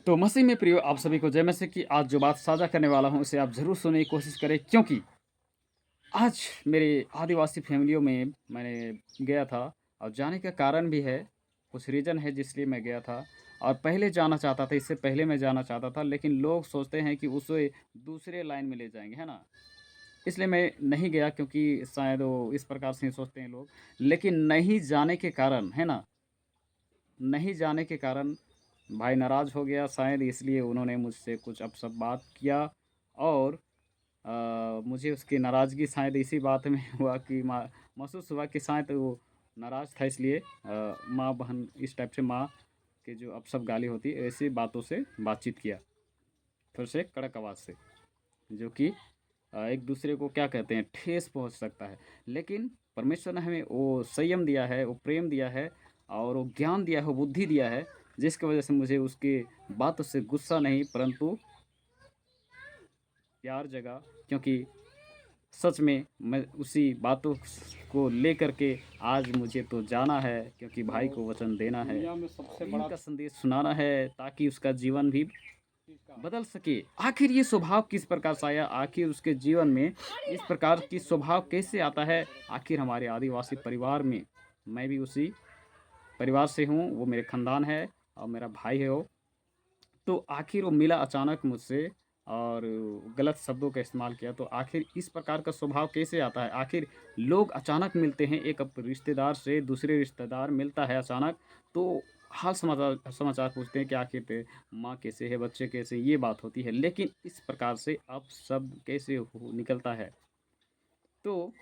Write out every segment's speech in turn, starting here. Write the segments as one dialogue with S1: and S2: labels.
S1: तो मसीह में प्रियो आप सभी को जय मसीह की। आज जो बात साझा करने वाला हूँ उसे आप ज़रूर सुनने की कोशिश करें, क्योंकि आज मेरे आदिवासी फैमिलियों में मैंने गया था और जाने का कारण भी है, कुछ रीज़न है जिसलिए मैं गया था। और पहले जाना चाहता था, इससे पहले मैं जाना चाहता था, लेकिन लोग सोचते हैं कि उसे दूसरे लाइन में ले जाएँगे, है ना? इसलिए मैं नहीं गया, क्योंकि शायद वो इस प्रकार से ही सोचते हैं लोग। लेकिन नहीं जाने के कारण, है ना? नहीं जाने के कारण भाई नाराज़ हो गया, शायद इसलिए उन्होंने मुझसे कुछ अपशब्द बात किया। और मुझे उसकी नाराज़गी शायद इसी बात में हुआ कि महसूस हुआ कि शायद वो नाराज़ था, इसलिए माँ-बहन इस टाइप से माँ के जो अपशब्द गाली होती है, ऐसी बातों से बातचीत किया, फिर से कड़क आवाज़ से, जो कि एक दूसरे को क्या कहते हैं, ठेस पहुँच सकता है। लेकिन परमेश्वर ने हमें वो संयम दिया है, वो प्रेम दिया है और वो ज्ञान दिया है, वो बुद्धि दिया है, जिसकी वज़ह से मुझे उसकी बातों से गुस्सा नहीं, परंतु प्यार जगा। क्योंकि सच में मैं उसी बातों को लेकर के आज मुझे तो जाना है, क्योंकि भाई
S2: तो
S1: को वचन देना है
S2: दुनिया में सबसे
S1: और
S2: बड़ा
S1: इनका संदेश सुनाना है, ताकि उसका जीवन भी
S2: चीज़ का
S1: बदल सके। आखिर ये स्वभाव किस प्रकार से आया? आखिर उसके जीवन में इस प्रकार की स्वभाव कैसे आता है? आखिर हमारे आदिवासी परिवार में, मैं भी उसी परिवार से हूँ, वो मेरे खानदान है और मेरा भाई है वो। तो आखिर वो मिला अचानक मुझसे और गलत शब्दों का इस्तेमाल किया, तो आखिर इस प्रकार का स्वभाव कैसे आता है? आखिर लोग अचानक मिलते हैं, एक रिश्तेदार से दूसरे रिश्तेदार मिलता है अचानक, तो हाल समाचार समाचार पूछते हैं कि आखिर माँ कैसे है, बच्चे कैसे हैं, ये बात होती है। लेकिन इस प्रकार से अब शब्द कैसे निकलता है? तो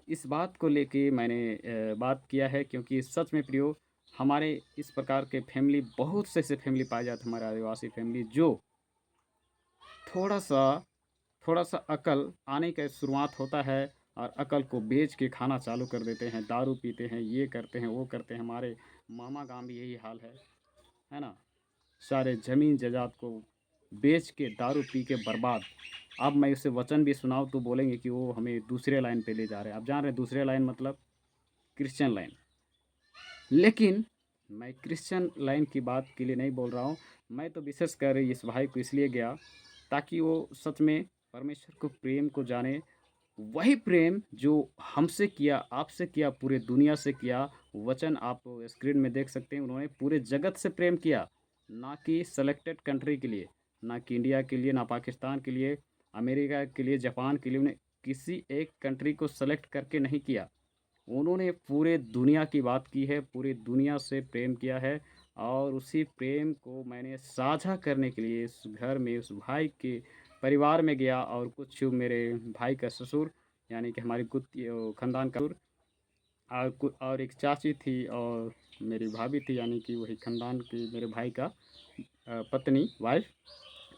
S1: इस बात को लेके मैंने बात किया है, क्योंकि सच में प्रियो, हमारे इस प्रकार के फैमिली, बहुत से ऐसे फैमिली पाए जाते हैं, हमारे आदिवासी फैमिली, जो थोड़ा-सा थोड़ा-सा अकल आने का शुरुआत होता है और अकल को बेच के खाना चालू कर देते हैं, दारू पीते हैं, ये करते हैं, वो करते हैं। हमारे मामा गाँव भी यही हाल है ना? सारे ज़मीन जायदाद को बेच के दारू पी के बर्बाद। अब मैं उसे वचन भी सुनाऊँ तो बोलेंगे कि वो हमें दूसरे लाइन पे ले जा रहे हैं। आप जान रहे हैं दूसरे लाइन मतलब क्रिश्चियन लाइन। लेकिन मैं क्रिश्चियन लाइन की बात के लिए नहीं बोल रहा हूँ। मैं तो विशेषकर इस भाई को इसलिए गया, ताकि वो सच में परमेश्वर को प्रेम को जाने। वही प्रेम जो हमसे किया, आपसे किया, पूरे दुनिया से किया। वचन आप स्क्रीन में देख सकते हैं, उन्होंने पूरे जगत से प्रेम किया, ना कि सेलेक्टेड कंट्री के लिए, ना कि इंडिया के लिए, ना पाकिस्तान के लिए, अमेरिका के लिए, जापान के लिए। उन्हें किसी एक कंट्री को सेलेक्ट करके नहीं किया। उन्होंने पूरे दुनिया की बात की है, पूरी दुनिया से प्रेम किया है। और उसी प्रेम को मैंने साझा करने के लिए इस घर में उस भाई के परिवार में गया, और कुछ मेरे भाई का ससुर, यानी कि हमारी खानदान का ससुर, और एक चाची थी, और मेरी भाभी थी, यानी कि वही खानदान की मेरे भाई का पत्नी, वाइफ़।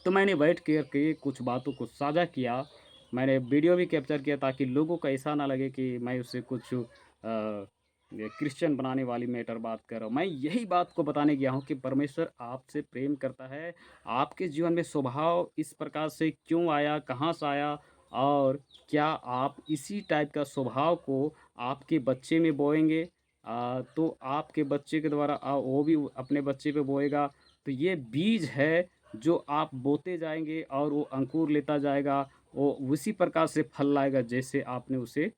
S1: तो मैंने बैठ कर के कुछ बातों को साझा किया। मैंने वीडियो भी कैप्चर किया, ताकि लोगों को ऐसा ना लगे कि मैं उससे कुछ ये क्रिश्चियन बनाने वाली मैटर बात कर रहा हूँ। मैं यही बात को बताने गया हूँ कि परमेश्वर आपसे प्रेम करता है। आपके जीवन में स्वभाव इस प्रकार से क्यों आया, कहाँ से आया, और क्या आप इसी टाइप का स्वभाव को आपके बच्चे में बोएँगे, तो आपके बच्चे के द्वारा वो भी अपने बच्चे पे बोएगा। तो ये बीज है जो आप बोते जाएँगे और वो अंकुर लेता जाएगा, वो उसी प्रकार से फल लाएगा जैसे आपने उसे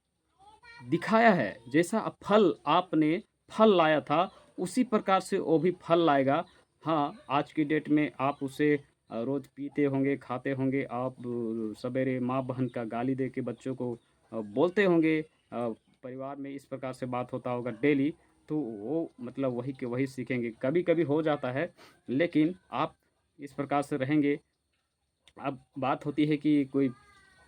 S1: दिखाया है। जैसा फल आपने फल लाया था, उसी प्रकार से वो भी फल लाएगा। हाँ, आज की डेट में आप उसे रोज़ पीते होंगे, खाते होंगे, आप सवेरे माँ-बहन का गाली दे के बच्चों को बोलते होंगे, परिवार में इस प्रकार से बात होता होगा डेली, तो वो मतलब वही के वही सीखेंगे। कभी-कभी हो जाता है, लेकिन आप इस प्रकार से रहेंगे। अब बात होती है कि कोई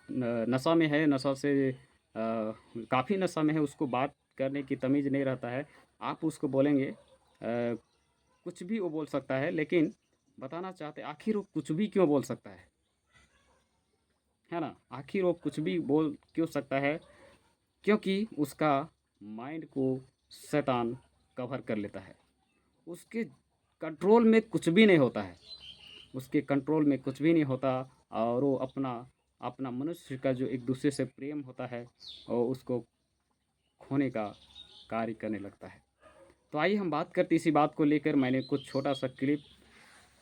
S1: नशा में है, नशा से काफ़ी नशा में है, उसको बात करने की तमीज़ नहीं रहता है। आप उसको बोलेंगे, कुछ भी वो बोल सकता है, लेकिन बताना चाहते आखिर वो कुछ भी क्यों बोल सकता है ना? आखिर वो कुछ भी बोल क्यों सकता है? क्योंकि उसका माइंड को शैतान कवर कर लेता है। उसके कंट्रोल में कुछ भी नहीं होता है। उसके कंट्रोल में कुछ भी नहीं होता, और वो अपना अपना मनुष्य का जो एक-दूसरे से प्रेम होता है, और उसको खोने का कार्य करने लगता है। तो आइए हम बात करते इसी बात को लेकर। मैंने कुछ छोटा-सा क्लिप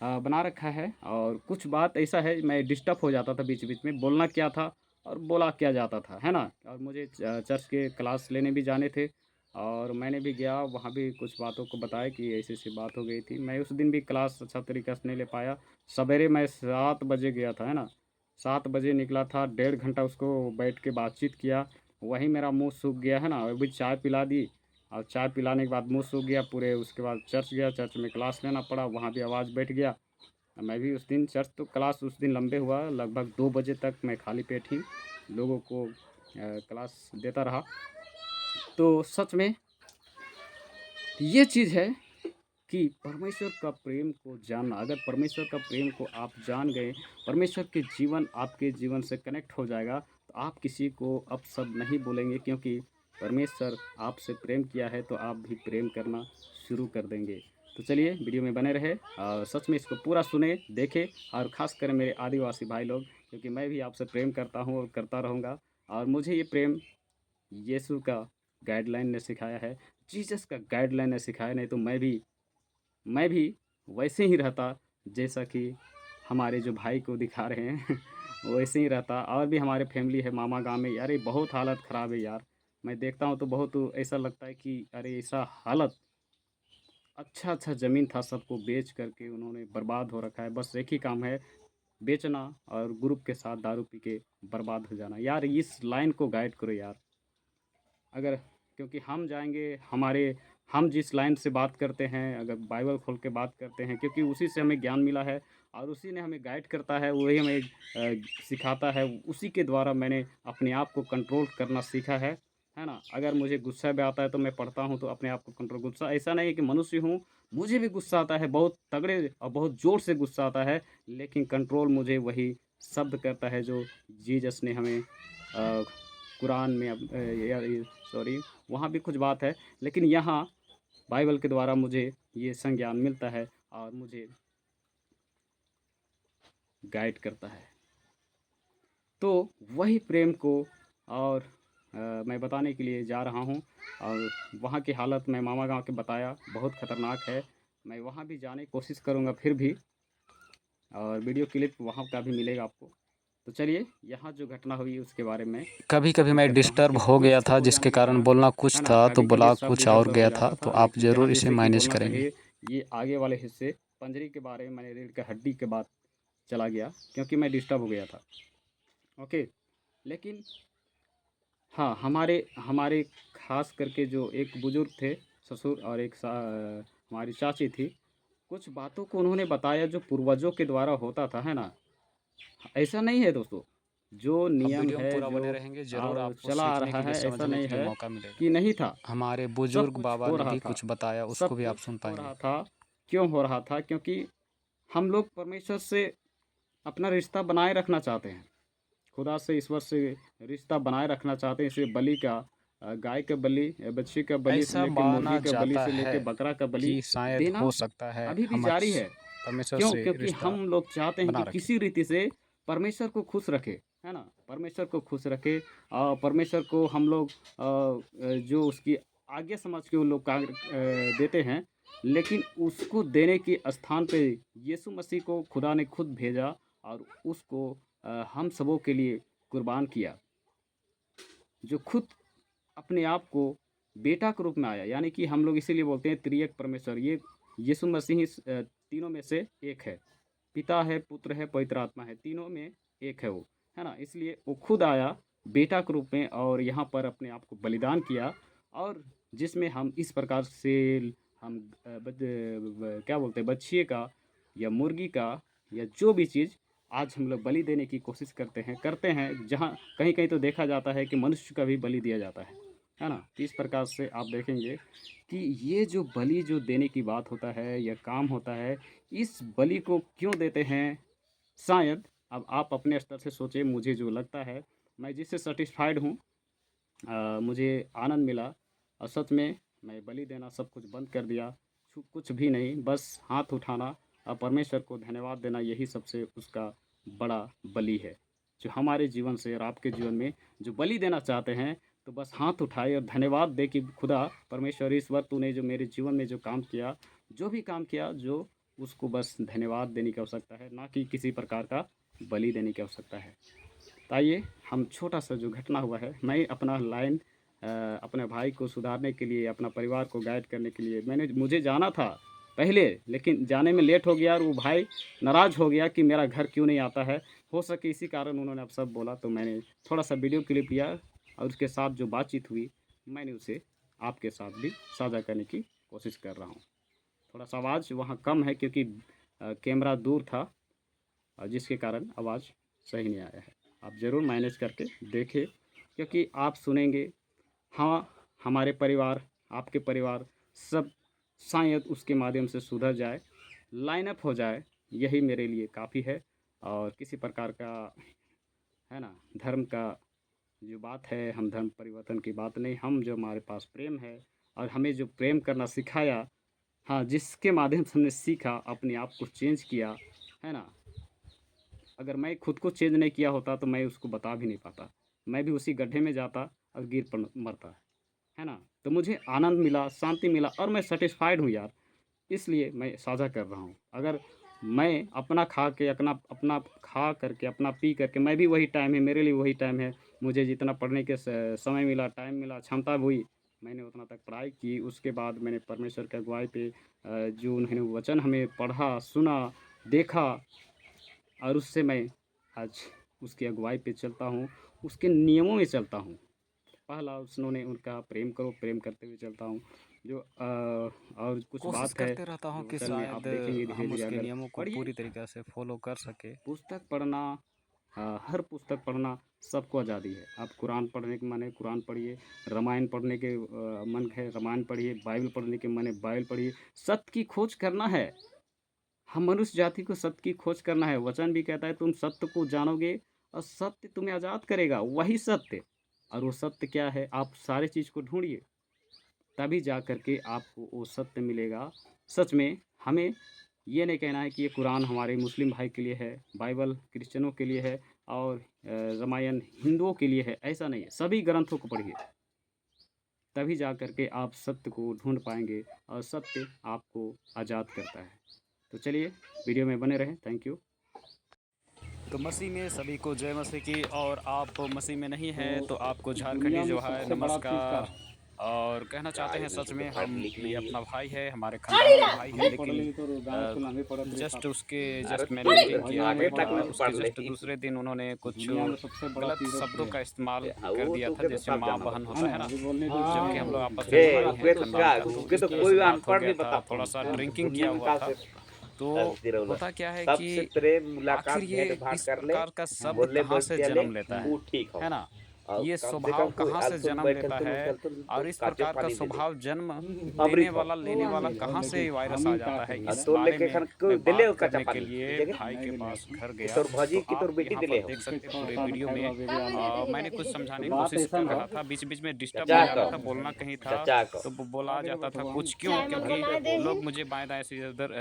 S1: बना रखा है और कुछ बात ऐसा है मैं डिस्टर्ब हो जाता था बीच-बीच में, बोलना क्या था और बोला क्या जाता था, है ना? और मुझे चर्च के क्लास लेने भी जाने थे और मैंने भी गया, वहाँ भी कुछ बातों को बताया कि ऐसी-ऐसी बात हो गई थी। मैं उस दिन भी क्लास अच्छा तरीक़े से नहीं ले पाया। सवेरे मैं 7 बजे गया था, है ना? 7 बजे निकला था, डेढ़ घंटा उसको बैठ के बातचीत किया, वहीं मेरा मुँह सूख गया, है ना? अभी चाय पिला दी और चाय पिलाने के बाद मुँह सूख गया पूरे। उसके बाद चर्च गया, चर्च में क्लास लेना पड़ा, वहाँ भी आवाज़ बैठ गया। मैं भी उस दिन चर्च तो क्लास उस दिन लंबे हुआ, लगभग 2 बजे तक मैं खाली पेट ही लोगों को क्लास देता रहा। तो सच में ये चीज़ है कि परमेश्वर का प्रेम को जानना, अगर परमेश्वर का प्रेम को आप जान गए, परमेश्वर के जीवन आपके जीवन से कनेक्ट हो जाएगा, तो आप किसी को अपशब्द नहीं बोलेंगे, क्योंकि परमेश्वर आपसे प्रेम किया है तो आप भी प्रेम करना शुरू कर देंगे। तो चलिए वीडियो में बने रहे और सच में इसको पूरा सुने, देखें और ख़ासकर मेरे आदिवासी भाई लोग, क्योंकि मैं भी आपसे प्रेम करता हूँ और करता रहूँगा। और मुझे ये प्रेम यीशु का गाइडलाइन ने सिखाया है, जीसस का गाइडलाइन ने सिखाया, नहीं तो मैं भी वैसे ही रहता जैसा कि हमारे जो भाई को दिखा रहे हैं वैसे ही रहता। और भी हमारे फैमिली है मामा गाँव में, अरे बहुत हालत ख़राब है यार। मैं देखता हूँ तो बहुत ऐसा लगता है कि अरे ऐसा हालत, अच्छा-अच्छा ज़मीन था सबको बेच कर के उन्होंने बर्बाद हो रखा है। बस एक ही काम है, बेचना और ग्रुप के साथ दारू पी के बर्बाद हो जाना। यार इस लाइन को गाइड करो यार। अगर क्योंकि हम जाएँगे, हम जिस लाइन से बात करते हैं, अगर बाइबल खोल के बात करते हैं, क्योंकि उसी से हमें ज्ञान मिला है और उसी ने हमें गाइड करता है, वही हमें सिखाता है। उसी के द्वारा मैंने अपने आप को कंट्रोल करना सीखा है ना? अगर मुझे गुस्सा भी आता है तो मैं पढ़ता हूँ तो अपने आप को कंट्रोल, गुस्सा ऐसा नहीं है कि मनुष्य हूँ, मुझे भी गुस्सा आता है, बहुत तगड़े और बहुत ज़ोर से गुस्सा आता है, लेकिन कंट्रोल मुझे वही शब्द करता है जो जीसस ने हमें कुरान में या ये सॉरी, वहाँ भी कुछ बात है, लेकिन यहाँ बाइबल के द्वारा मुझे ये संज्ञान मिलता है और मुझे गाइड करता है। तो वही प्रेम को और मैं बताने के लिए जा रहा हूँ और वहाँ की हालत मैं मामा गाँव के बताया, बहुत ख़तरनाक है। मैं वहाँ भी जाने की कोशिश करूँगा फिर भी, और वीडियो क्लिप वहाँ का भी मिलेगा आपको। तो चलिए यहाँ जो घटना हुई उसके बारे में
S2: कभी-कभी
S1: बात
S2: मैं
S1: करता हूँ,
S2: डिस्टर्ब
S1: क्योंकि
S2: हो गया
S1: गुस्सा
S2: था
S1: हो
S2: जिसके
S1: जाने के
S2: कारण
S1: कारण,
S2: बोलना
S1: है
S2: कुछ
S1: ना,
S2: था, तो
S1: कभी-कभी
S2: बुला
S1: शब्द
S2: कुछ और
S1: इधर-उधर हो
S2: गया था,
S1: जाता
S2: तो
S1: था,
S2: आप
S1: लेकिन जहाँ
S2: ज़रूर इसे
S1: जैसे कि
S2: मैनेज
S1: बोलना
S2: करेंगे।
S1: चाहिए, ये आगे वाले हिस्से पंजरी के बारे में मैंने रीढ़ की हड्डी के बात चला गया, क्योंकि मैं डिस्टर्ब हो गया था। ओके, लेकिन हाँ, हमारे हमारे ख़ास करके जो एक बुज़ुर्ग थे, ससुर और एक हमारी चाची थी, कुछ बातों को उन्होंने बताया जो पूर्वजों के द्वारा होता था, है ना? ऐसा नहीं है दोस्तों, जो
S2: आप
S1: नियम
S2: वीडियो में
S1: है,
S2: पूरा
S1: जो
S2: बने रहेंगे, ज़रूर आपको
S1: चला आ
S2: सीखने
S1: रहा
S2: के लिए,
S1: है, ऐसा
S2: समझने
S1: नहीं
S2: के लिए
S1: है
S2: मौका मिलेगा।
S1: कि नहीं था।
S2: हमारे
S1: सब
S2: बुजुर्ग
S1: कुछ
S2: बाबा
S1: हो
S2: ने
S1: रहा
S2: भी
S1: था,
S2: कुछ बताया,
S1: सब
S2: उसको भी आप
S1: कुछ
S2: सुन
S1: हो
S2: पाएँगे।
S1: रहा था। क्यों हो रहा था? क्योंकि हम लोग परमेश्वर से अपना रिश्ता बनाए रखना चाहते हैं। खुदा से, ईश्वर से रिश्ता बनाए रखना चाहते हैं, इसलिए बलि का गाय का बलि, बच्छी का बलि से
S2: ऐसा
S1: लेके
S2: माना
S1: मुर्गी का बलि
S2: जाता
S1: से
S2: है
S1: लेके बकरा का बलि
S2: कि शायद
S1: देना
S2: हो सकता है
S1: अभी भी
S2: हम
S1: जारी है।
S2: परमेश्वर
S1: क्यों?
S2: से
S1: क्योंकि
S2: रिश्ता
S1: हम लोग चाहते हैं
S2: बना
S1: कि
S2: रखें।
S1: किसी रीति से परमेश्वर को खुश रखें, है ना? परमेश्वर को खुश रखें और परमेश्वर को हम लोग जो उसकी आज्ञा समझ के वो लोग कार्य देते हैं, लेकिन उसको देने के स्थान पे यीशु मसीह को खुदा ने खुद भेजा और उसको हम सबों के लिए कुर्बान किया, जो खुद अपने आप को बेटा के रूप में आया, यानी कि हम लोग इसीलिए बोलते हैं त्रिएक परमेश्वर, ये यीशु मसीह ही तीनों में से एक है। पिता है, पुत्र है, पवित्र आत्मा है, तीनों में एक है वो, है ना? इसलिए वो खुद आया बेटा के रूप में और यहाँ पर अपने आप को बलिदान किया, और जिसमें हम इस प्रकार से हम क्या बोलते हैं, बच्छिए का या मुर्गी का या जो भी चीज़ आज हम लोग बलि देने की कोशिश करते हैं, जहाँ कहीं-कहीं तो देखा जाता है कि मनुष्य का भी बलि दिया जाता है ना? तो इस प्रकार से आप देखेंगे कि ये जो बलि जो देने की बात होता है या काम होता है, इस बलि को क्यों देते हैं? शायद अब आप अपने स्तर से सोचिए, मुझे जो लगता है, मैं जिससे सैटिस्फाइड हूँ, मुझे आनंद मिला और सच में मैं बलि देना सब कुछ बंद कर दिया। कुछ भी नहीं, बस हाथ उठाना और परमेश्वर को धन्यवाद देना, यही सबसे उसका बड़ा बलि है। जो हमारे जीवन से और आपके जीवन में जो बलि देना चाहते हैं, तो बस हाथ उठाए और धन्यवाद दे कि खुदा परमेश्वर ईश्वर तूने जो मेरे जीवन में जो काम किया, जो भी काम किया, जो उसको बस धन्यवाद देने की आवश्यकता है, ना कि किसी प्रकार का बलि देने की आवश्यकता है। तो आइए हम छोटा सा जो घटना हुआ है, मैं अपना लाइन अपने भाई को सुधारने के लिए, अपना परिवार को गाइड करने के लिए मुझे जाना था पहले, लेकिन जाने में लेट हो गया और वो भाई नाराज़ हो गया कि मेरा घर क्यों नहीं आता है। हो सके इसी कारण उन्होंने अब सब बोला, तो मैंने थोड़ा सा वीडियो क्लिप लिया और उसके साथ जो बातचीत हुई मैंने उसे आपके साथ भी साझा करने की कोशिश कर रहा हूँ। थोड़ा सा आवाज़ वहाँ कम है क्योंकि कैमरा दूर था, जिसके कारण आवाज़ सही नहीं आया है। आप ज़रूर मैनेज करके देखें, क्योंकि आप सुनेंगे, हाँ, हमारे परिवार, आपके परिवार सब शायद उसके माध्यम से सुधर जाए, लाइन अप हो जाए, यही मेरे लिए काफ़ी है। और किसी प्रकार का, है ना, धर्म का जो बात है, हम धर्म परिवर्तन की बात नहीं, हम जो हमारे पास प्रेम है और हमें जो प्रेम करना सिखाया, हाँ, जिसके माध्यम से हमने सीखा, अपने आप को चेंज किया, है ना। अगर मैं खुद को चेंज नहीं किया होता तो मैं उसको बता भी नहीं पाता, मैं भी उसी गड्ढे में जाता और गिर पड़ मरता, है ना। तो मुझे आनंद मिला, शांति मिला और मैं सेटिस्फाइड हूँ यार, इसलिए मैं साझा कर रहा हूँ। अगर मैं अपना खा के अपना अपना खा करके अपना पी करके, मैं भी वही टाइम है, मेरे लिए वही टाइम है, मुझे जितना पढ़ने के समय मिला, टाइम मिला, क्षमता हुई, मैंने उतना तक पढ़ाई की। उसके बाद मैंने परमेश्वर की अगुवाई पे जो उन्होंने वचन हमें पढ़ा, सुना, देखा और उससे मैं आज उसकी अगुवाई पे चलता हूँ, उसके नियमों में चलता हूँ। पहला उन्होंने उनका प्रेम करो, प्रेम करते हुए चलता हूँ। जो और कुछ
S2: कोशिश
S1: बात है
S2: करते रहता हूँ
S1: जो
S2: कि
S1: वचन में आप
S2: शायद
S1: देखेंगे
S2: हम
S1: धीरे-धीरे
S2: उसके
S1: अगर
S2: नियमों को
S1: पढ़िए।
S2: पूरी तरीक़े से फ़ॉलो कर सकें।
S1: पुस्तक पढ़ना, हर पुस्तक पढ़ना सबको आज़ादी है। आप कुरान पढ़ने के मन है कुरान पढ़िए, रामायण पढ़ने के मन है रामायण पढ़िए, बाइबल पढ़ने के मन है बाइबल पढ़िए। सत्य की खोज करना है, हम मनुष्य जाति को सत्य की खोज करना है। वचन भी कहता है तुम सत्य को जानोगे और सत्य तुम्हें आज़ाद करेगा, वही सत्य। और वो सत्य क्या है? आप सारी चीज़ को ढूँढिए, तभी जा कर के आपको वो सत्य मिलेगा। सच में हमें ये नहीं कहना है कि ये कुरान हमारे मुस्लिम भाई के लिए है, बाइबल क्रिश्चियनों के लिए है और रामायण हिंदुओं के लिए है, ऐसा नहीं है। सभी ग्रंथों को पढ़िए, तभी जा कर के आप सत्य को ढूँढ पाएँगे और सत्य आपको आज़ाद करता है। तो चलिए वीडियो में बने रहें। Thank you.
S2: तो मसीह में सभी को जय मसीह की। और आप मसीह में नहीं हैं तो आपको झारखंडी
S1: दुनिया में
S2: जो है
S1: सबसे बड़ा चीज़ क्या
S2: नमस्कार।
S1: है?
S2: और कहना चाहते हैं सच में हम ये अपना भाई है, हमारे
S1: हम
S2: खानदान का भाई है,
S1: पढ़
S2: लेकिन
S1: ली तो गाँव स्कूल में भी पढ़त रहे
S2: जस्ट
S1: साथ।
S2: उसके
S3: अरे
S2: जस्ट मैंने
S3: तू
S2: मीटिंग किया
S1: भैया
S2: हुआ
S1: नहीं
S3: आगे
S2: था,
S3: तक
S1: पढ़त
S3: नहीं
S2: उसके
S3: पढ़
S2: जस्ट
S3: ले।
S2: दूसरे दिन उन्होंने कुछ
S1: दुनिया में सबसे बड़ा
S2: गलत
S1: चीज़ है
S2: शब्दों
S1: प्रेम,
S2: का इस्तेमाल कर
S3: वो
S2: दिया
S3: तो
S2: था,
S3: के तो
S2: जैसे
S3: सब
S2: माँ
S3: जाना
S2: बहन
S1: है
S2: होता है
S1: ना।
S2: ना,
S1: अभी बोलने को
S2: जबकि हम लोग
S1: हाँ,
S2: आपस
S3: ए
S2: में भाई
S3: उसके
S2: हैं
S3: तो
S2: खानदान
S3: क्या
S2: का। तो
S3: उसके
S2: इस
S3: तो
S2: तरह
S3: कोई
S2: से बात हो
S3: अनपढ़
S2: गया
S3: नहीं
S2: था,
S3: बता
S2: थोड़ा सा
S3: पाऊंगा
S2: ड्रिंकिंग
S3: दुनिया
S2: किया
S3: में
S2: हुआ
S3: का
S2: था।
S3: से
S2: तो
S3: रौला
S2: होता क्या है कि
S3: सबसे प्रेम
S2: आखिर
S3: मुलाकात
S2: ये
S3: भेंट भाट
S2: इस
S3: कर ले,
S2: प्रकार का शब्द
S3: बोले
S2: कहाँ
S3: बोल
S2: से
S3: चले
S2: जन्म लेता
S3: वो ठीक
S2: है
S3: हो।
S2: ना?
S3: और
S2: ये
S3: कम से
S2: स्वभाव
S3: कम कोई
S2: कहाँ से
S3: आलतुन
S2: जन्म
S3: बैठल
S2: लेता
S3: तो
S2: है और
S3: तो
S2: इस
S3: काचे
S2: प्रकार का
S3: पानी दे दे
S2: स्वभाव जन्म देने
S3: अमृत हो
S2: वाला, लेने वाला कहाँ से वायरस आ जाता है, इस
S3: तो
S2: बारे
S3: लेके
S2: में
S3: खन कोई
S2: मैं
S3: दिले
S2: बात
S3: काचा
S2: करने के
S3: पानी
S2: लिए
S3: जगह
S2: भाई के पास घर
S3: कि
S2: गया।
S3: तोर भौजी
S2: तो
S3: की तोर
S2: आप
S3: बेटी
S2: यहाँ
S3: दिले
S2: पर
S3: हो
S2: देख सकते हैं पूरे
S1: थोड़ा
S2: वीडियो में। मैंने कुछ समझाने की
S1: बात
S2: कोशिश
S1: ऐसा
S2: कर
S1: ना
S2: रहा था, बीच बीच में डिस्टर्ब
S3: चचा
S2: हो जा
S3: को
S2: रहा था, बोलना कहीं था
S3: चचा को
S2: तो बोला जाता था कुछ। क्यों? क्योंकि लोग मुझे बाएं दाएं से इधर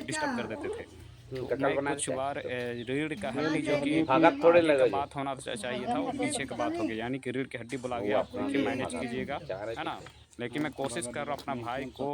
S2: डिस्टर्ब कर देते थे। तो
S3: ककल
S2: मैं
S3: बना
S2: कुछ
S3: दे
S2: बार रीढ़ का हड्डी जो कि
S3: भागत थोड़े
S2: आगे का
S3: लगे जो
S2: बात होना चाहिए था वो पीछे का बात हो गया, यानी कि रीढ़ की हड्डी बोला
S3: वो
S2: गया। आप
S3: अपना
S2: देखिए,
S3: लिए
S2: मैनेज
S3: भागत
S2: कीजिएगा,
S3: चाह रहे
S2: है ना।
S3: थे
S2: लेकिन मैं कोशिश कर रहा हूँ अपना भाई को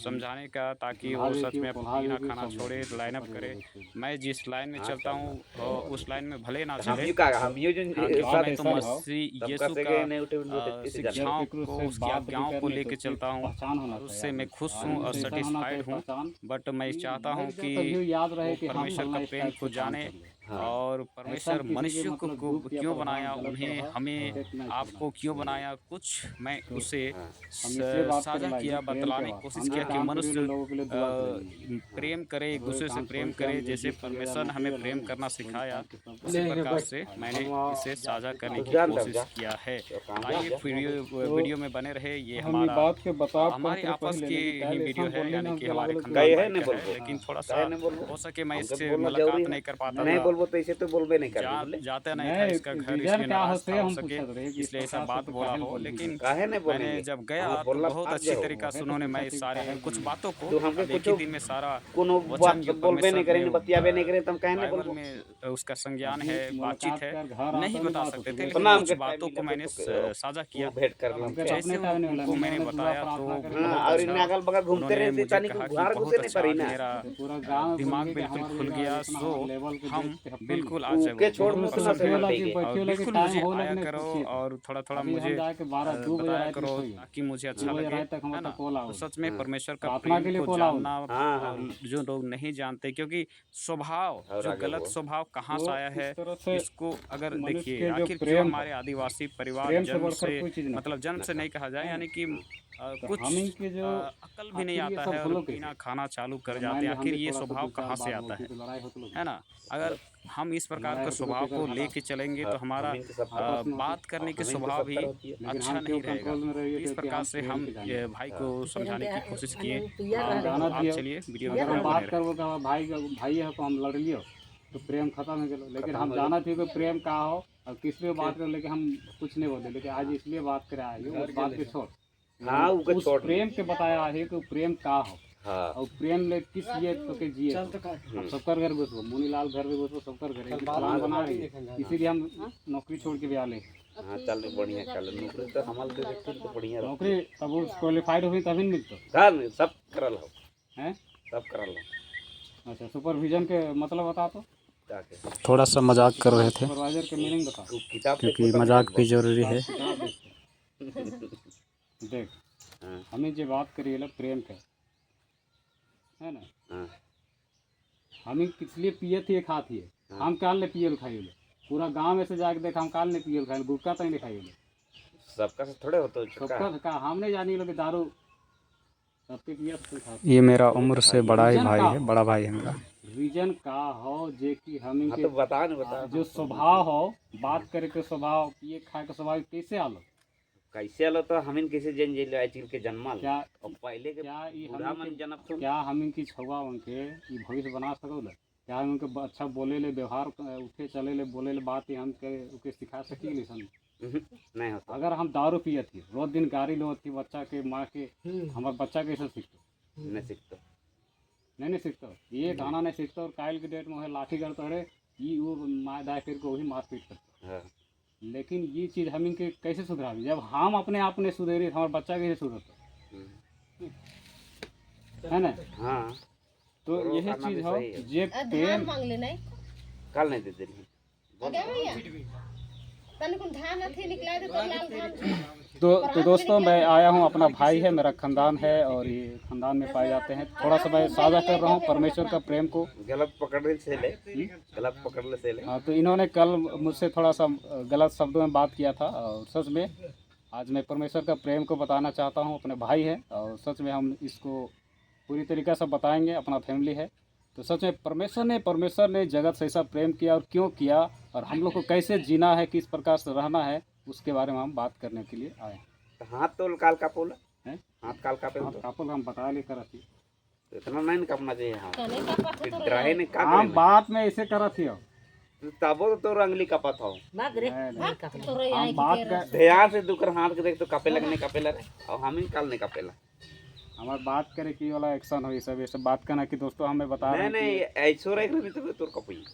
S2: समझाने का, ताकि वो
S1: भाभी
S2: सच
S1: की
S2: में
S1: पढ़ा
S2: पीना
S1: देगी
S2: खाना
S1: सब
S2: छोड़े,
S1: लोग
S2: लाइन अप करे। मैं जिस लाइन में
S3: हाँ
S2: चलता
S3: चल
S2: हूँ उस लाइन में भले ना
S3: हम
S2: चले,
S3: यू का हम यू जो
S2: क्योंकि
S1: बात
S2: मैं तो
S1: ऐसा ना हो,
S2: मसीह
S3: तुम
S2: यीशु
S3: कैसे
S2: का
S3: गए नहीं उठे उठे इसे जाना
S1: जब
S2: शिक्षाओं
S1: केकरो
S2: को,
S1: से
S2: उसकी
S1: बात भी
S2: आज्ञाओं को
S1: करनी तो
S2: लेके
S1: एक
S2: चलता हूँ
S1: पहचान होना
S2: और
S1: चाहिए
S2: उससे मैं
S1: आदमी को।
S2: खुश हूँ
S1: आदमी
S2: और
S1: से ऐसा होना चाहिए
S2: सेटिस्फाइड हूँ।
S1: पहचान
S2: बट मैं
S1: कि
S2: चाहता हूँ
S1: लग जाए
S2: कि
S1: तभी याद रहे
S2: वो
S1: कि हाँ
S2: परमेश्वर का
S1: फलना इस
S2: प्रेम
S1: टाइप
S2: को
S1: से काम
S2: जाने।
S1: कर ले।
S3: हाँ
S2: और
S1: ऐसा
S2: परमेश्वर
S1: किसी के
S2: मनुष्य को
S1: मतलब दुख या
S2: क्यों
S1: प्रभाव
S2: बनाया,
S1: गलत
S2: उन्हें
S1: प्रभाव
S2: हमें
S1: फेंक नहीं
S2: आपको
S1: छोड़ना।
S2: क्यों बनाया, कुछ मैं
S1: तो
S2: उसे
S3: हाँ
S1: हम इसलिए बात
S2: साझा
S1: करने लगे
S2: किया,
S1: प्रेम के
S2: बतलाने की
S1: बाद
S2: कोशिश
S1: हम जो
S2: किया कि
S1: काम करें
S2: मनुष्य
S1: लोगों के लिए दुआ करेंगे।
S2: प्रेम करे, एक
S1: अब ये
S2: दूसरे से
S1: काम
S2: प्रेम
S1: छोड़ के
S2: करे,
S1: हम जो
S2: जैसे
S1: गिफ्ट वगैरह
S2: परमेश्वर ने हमें
S1: मटेरियल है
S2: प्रेम
S1: ना
S2: करना
S1: वो
S2: सिखाया,
S1: निकाल के सब
S2: उसी प्रकार से मैंने इसे साझा करने की कोशिश किया है। आइए वीडियो में बने रहे। ये
S1: हम ये
S2: हमारा
S1: बात के बताओ
S2: हमारे आपस की ही वीडियो है, यानी कि हमारे
S3: कहे
S2: खानदान
S3: है
S2: भाई
S3: नहीं
S2: का है,
S3: बोलबो
S2: लेकिन थोड़ा सा
S3: कहे नहीं बोलबो
S2: हो सके मैं
S3: हमके
S2: इससे
S3: बोलना
S2: मुलाकात
S3: जरूरी है
S2: नहीं कर पाता
S3: नहीं
S2: था।
S3: बोल बोलबो तो ऐसे तो बोलबे नहीं कर
S2: जाते नहीं था
S1: नहीं
S2: इसका घर,
S1: रीजन
S2: इसलिए
S1: क्या
S2: नाराज
S1: होते
S2: था हो
S1: हम
S2: सके,
S1: पूछत रहे कि इस
S2: इसलिए ऐसा
S1: प्रकार से
S2: बात
S1: तो
S2: बोला
S1: काहे
S2: हो।
S1: बोलेंगे?
S2: लेकिन
S3: काहे नहीं
S2: मैंने
S3: बोलेंगे
S2: जब गया
S3: हाँ
S2: तो
S3: बोलना
S2: बहुत
S3: फर्ज
S2: अच्छी
S3: हो
S2: तरीका से
S1: वही तो
S2: उन्होंने
S1: पूछा
S2: मैं
S1: कि
S2: सारे
S1: काहे
S2: कुछ
S1: बोलेंगे?
S2: बातों को
S3: तो हमके
S2: अब एक ही
S3: कुछ
S2: दिन में सारा
S3: कोनो
S2: वचन
S3: बात
S2: जो
S3: बोलबे नहीं
S2: परमेश्वर
S3: करें
S2: ने
S3: बतियाबे नहीं करें तुम काहे नहीं
S2: बाइबल
S3: बोलबो
S2: में उसका संज्ञान
S1: अभी
S2: है, बातचीत
S1: मुलाकात
S2: है,
S1: कर घर आता
S2: नहीं
S1: नहीं
S2: बता
S1: बात
S2: सकते
S1: होती
S2: थे,
S1: है।
S2: लेकिन
S3: सुना
S2: कुछ
S3: हमके
S2: बातों
S3: टाइम
S2: को
S3: मिला
S2: मैंने
S3: तो
S2: साझा
S3: वो
S2: किया।
S3: भेंट कर
S2: अब
S3: लम
S1: हमके तो
S3: के
S1: अपने
S2: जैसे
S1: टाइम नहीं मिला,
S2: उनको मैंने
S1: उन्होंने दुआ
S2: बताया तो
S1: प्रार्थना करके
S2: बहुत
S3: हाँ और
S2: अच्छा,
S3: इन्हें अगल बगल घूमते
S2: उन्होंने
S3: रहते
S2: मुझे
S3: तानी
S2: कहा
S3: को
S2: कि
S3: घर
S2: बहुत
S3: घुसे नहीं
S2: अच्छा
S3: पड़ी
S2: आज
S3: ना
S2: मेरा
S1: तो पूरा गांव
S2: दिमाग
S1: घूम के
S2: बिल्कुल
S1: हमारे
S2: खुल
S1: जगह
S2: गया,
S1: इतना
S2: सो
S1: हमारे लेवल के
S2: हम
S1: देख के हफ्ते
S2: बिल्कुल
S1: में
S2: आज
S3: ऊके छोड़
S2: बहुत
S3: मुँह
S1: तो
S3: ना
S2: पसंद
S3: से
S1: बैठियो
S2: है।
S3: मत
S1: लगी
S3: देंगे
S2: और
S1: बैठियो लगी
S2: बिल्कुल
S1: टाइम
S2: मुझे
S1: हो
S2: आया
S1: लगने
S2: करो
S1: पूछिए थे।
S2: और थोड़ा
S1: अभी
S2: मुझे
S1: हम जाके 12-2 बजे
S2: बताया
S1: रात में
S2: करो
S1: सोइए,
S2: ताकि मुझे
S1: 2
S2: अच्छा
S1: बजे
S2: लगे,
S1: रात तक
S2: है
S1: हमारे
S2: ना।
S1: तक कॉल
S2: तो
S1: आओ,
S2: सच में
S3: हाँ
S2: परमेश्वर का
S1: प्रार्थना
S2: प्रेम
S1: के लिए
S2: को
S1: कॉल आओ
S2: जानना,
S3: हाँ हाँ
S2: और जो लोग नहीं जानते, क्योंकि स्वभाव
S3: और
S2: जो
S3: आगे
S2: गलत
S3: वो
S2: स्वभाव कहाँ से
S1: तो
S2: आया है,
S1: इस तरह से
S2: इसको अगर
S1: मनुष्य
S2: देखिए,
S1: के जो
S2: आखिर क्यों
S1: प्रेम है,
S2: हमारे आदिवासी परिवार
S1: प्रेम से
S2: जन्म
S1: बढ़कर
S2: से,
S1: कोई चीज़ नहीं
S2: मतलब जन्म
S3: न
S2: से
S3: था
S2: नहीं कहा जाए,
S1: है ना।
S2: यानी कि
S1: तो
S2: कुछ
S1: हम इनके जो
S2: अक्ल भी नहीं
S1: आखिर ये
S2: आता
S1: सब
S2: है और
S1: होलो
S2: पीना
S1: कैसे?
S2: खाना चालू कर
S1: अगर मान
S2: जाते हैं,
S1: ले हम
S2: आखिर
S1: भी
S2: ये
S1: थोड़ा सा
S2: स्वभाव
S1: 2-4
S2: कहाँ से
S1: बात
S2: आता
S1: बोलती
S2: है
S1: तो लड़ाई होती लोग,
S2: है ना। अगर हम इस प्रकार
S1: लड़ाई
S2: के
S1: होती तो
S2: स्वभाव
S1: केकर
S2: को
S1: घाटा
S2: लेके चलेंगे तो हमारा
S3: हम इनके सब
S1: आपस में होती,
S2: बात करने के
S3: हम इनके
S2: स्वभाव
S3: सब
S2: भी
S3: कर होती है
S1: लेकिन
S2: अच्छा
S1: हम क्यों
S2: नहीं रहेगा।
S1: कंट्रोल में
S2: तो
S1: रहिए
S2: इस
S1: क्योंकि
S2: प्रकार
S1: हम
S2: से
S1: प्रेम
S2: हम
S1: के जाने
S2: ये भाई को समझाने की कोशिश किए।
S1: हम
S2: तो
S1: जानत
S2: आप
S1: हियो,
S2: चलिए वीडियो
S1: अगर हम
S2: में बने
S1: बात
S2: रहे।
S1: करबो कि हमार भाई है तो हम लड़ लियो तो प्रेम खत्म हो गेलो, लेकिन
S3: खत्म
S1: हम
S3: हो
S1: जानत हियो कि प्रेम का हो और किस लिए बात कर, लेकिन हम कुछ नहीं बोले, लेकिन आज इसलिए बात करे आए हो, उस बात के छोड़,
S3: हाँ उके
S1: उस
S3: छोड़
S1: प्रेम के बताया है कि प्रेम का हो
S3: हाँ
S1: और प्रेम ले किस लिए तो के जिए अब सबकर घर घुसबो, मुनीलाल घर में घुसबो, सबकर घर एक प्लान बना रही है, इसीलिए हम नौकरी छोड़ के भी आले।
S3: हाँ चल बढ़िया चल नौकरी तो हमारे दे देते तो बढ़िया रहती
S1: नौकरी तब उस क्वालिफाइड हुई तभी न मिलतो
S3: हाँ सब करल हो
S1: हैं।
S3: सब करल हो
S1: अच्छा सुपरविजन के मतलब बता तो,
S3: जाके
S2: थोड़ा सा मजाक कर रहे थे,
S1: सुपरवाइजर के मीनिंग बता।
S3: तू किताब
S2: क्योंकि
S3: देखो तब
S2: मजाक भी
S3: जानबो।
S2: जरूरी है।
S1: किताब देखते। देख
S3: हाँ
S1: हमें जो बात करी है प्रेम के, है ना,
S3: हाँ
S1: हमें किस लिए पिए थे खाती है, हम काल ने पियल खाई ले, पूरा गांव में से जाके देख हम काल ने पियल खाई, गुटखा तक नहीं खाई ले,
S3: सबका से थोड़े होता है
S1: सबका का हम नहीं जानी लोग दारू सबके पिया तो खाते।
S2: ये मेरा उम्र से बड़ा ही भाई है, बड़ा भाई है मेरा।
S1: रीजन का हो जे कि हम
S3: हाँ तो बता नहीं बता
S1: जो स्वभाव हो, बात करे के स्वभाव, पिए खाए के स्वभाव कैसे आलो,
S3: कैसे आलो तो हमिन कैसे जन जेल आई चीज के जन्मल
S1: क्या
S3: और पहले के
S1: क्या ई
S3: बूढ़ा
S1: हम
S3: मन जनम तुम
S1: क्या हम इनकी छुआ उनके ई भविष्य बना सकोले, क्या हम उनके अच्छा बोले ले, व्यवहार उठे चले ले, बोले ले बात हम के उके सिखा सकी नहीं सन।
S3: नहीं होता
S1: अगर हम दारू पिए थी रोज दिन गाड़ी लो थी बच्चा के माँ के, हमारे बच्चा कैसे सीखते,
S3: नहीं सीखता
S1: नहीं सीखता, ये गाना नहीं सीखता, और काल के डेट में वह लाठी करता रहे, ये वो मार दाए फिर को वही मारपीट करता।
S3: हाँ
S1: लेकिन ये चीज़ हम इनके कैसे सुधरावी, जब हम अपने आप ने सुधरी हमारा बच्चा कैसे सुधरता, है ना।
S3: हाँ
S1: तो
S3: और
S1: यही
S3: खाना भी
S1: चीज़ हो
S3: सही है।
S1: जे प्रेम
S3: कल नहीं दे देनी
S1: तो दोस्तों मैं आया हूँ, अपना भाई है, मेरा खानदान है और ये खानदान में पाए जाते हैं, थोड़ा सा मैं साझा कर रहा हूँ परमेश्वर का प्रेम को।
S3: गलत पकड़ने से ले गलत पकड़ने से ले
S1: हाँ तो इन्होंने कल मुझसे थोड़ा सा गलत शब्दों में बात किया था, और सच में आज मैं परमेश्वर का प्रेम को बताना चाहता हूँ, अपने भाई है और सच में हम इसको पूरी तरीक़े से बताएंगे, अपना फैमिली है। तो सच में परमेश्वर ने जगत से ऐसा प्रेम किया और क्यों किया, और हम लोग को कैसे जीना है, किस प्रकार से रहना है, उसके बारे में हम बात करने के लिए आए हैं।
S3: हाथ तो काल का पोला
S1: हैं?
S3: हाथ काल का पे
S1: हाँ, कापल हम बता लेकर रखी,
S3: तो इतना नहीं कापना चाहिए हाथ फिर ड्राई नहीं का
S1: हम बात में ऐसे कर रखी हो,
S3: तबो तो रंगली कपत हो
S1: हम बात कर
S3: ध्यान से दुकर हाथ के देख तो कपे लगने कपे लगे और हम ही काल नहीं कपेला
S1: हमारे बात करे की वाला एक्शन हो, ये सब बात करना कि दोस्तों हमें बता रहे
S3: नहीं
S1: हैं
S3: नहीं ऐसो रह नहीं तो तोर कपई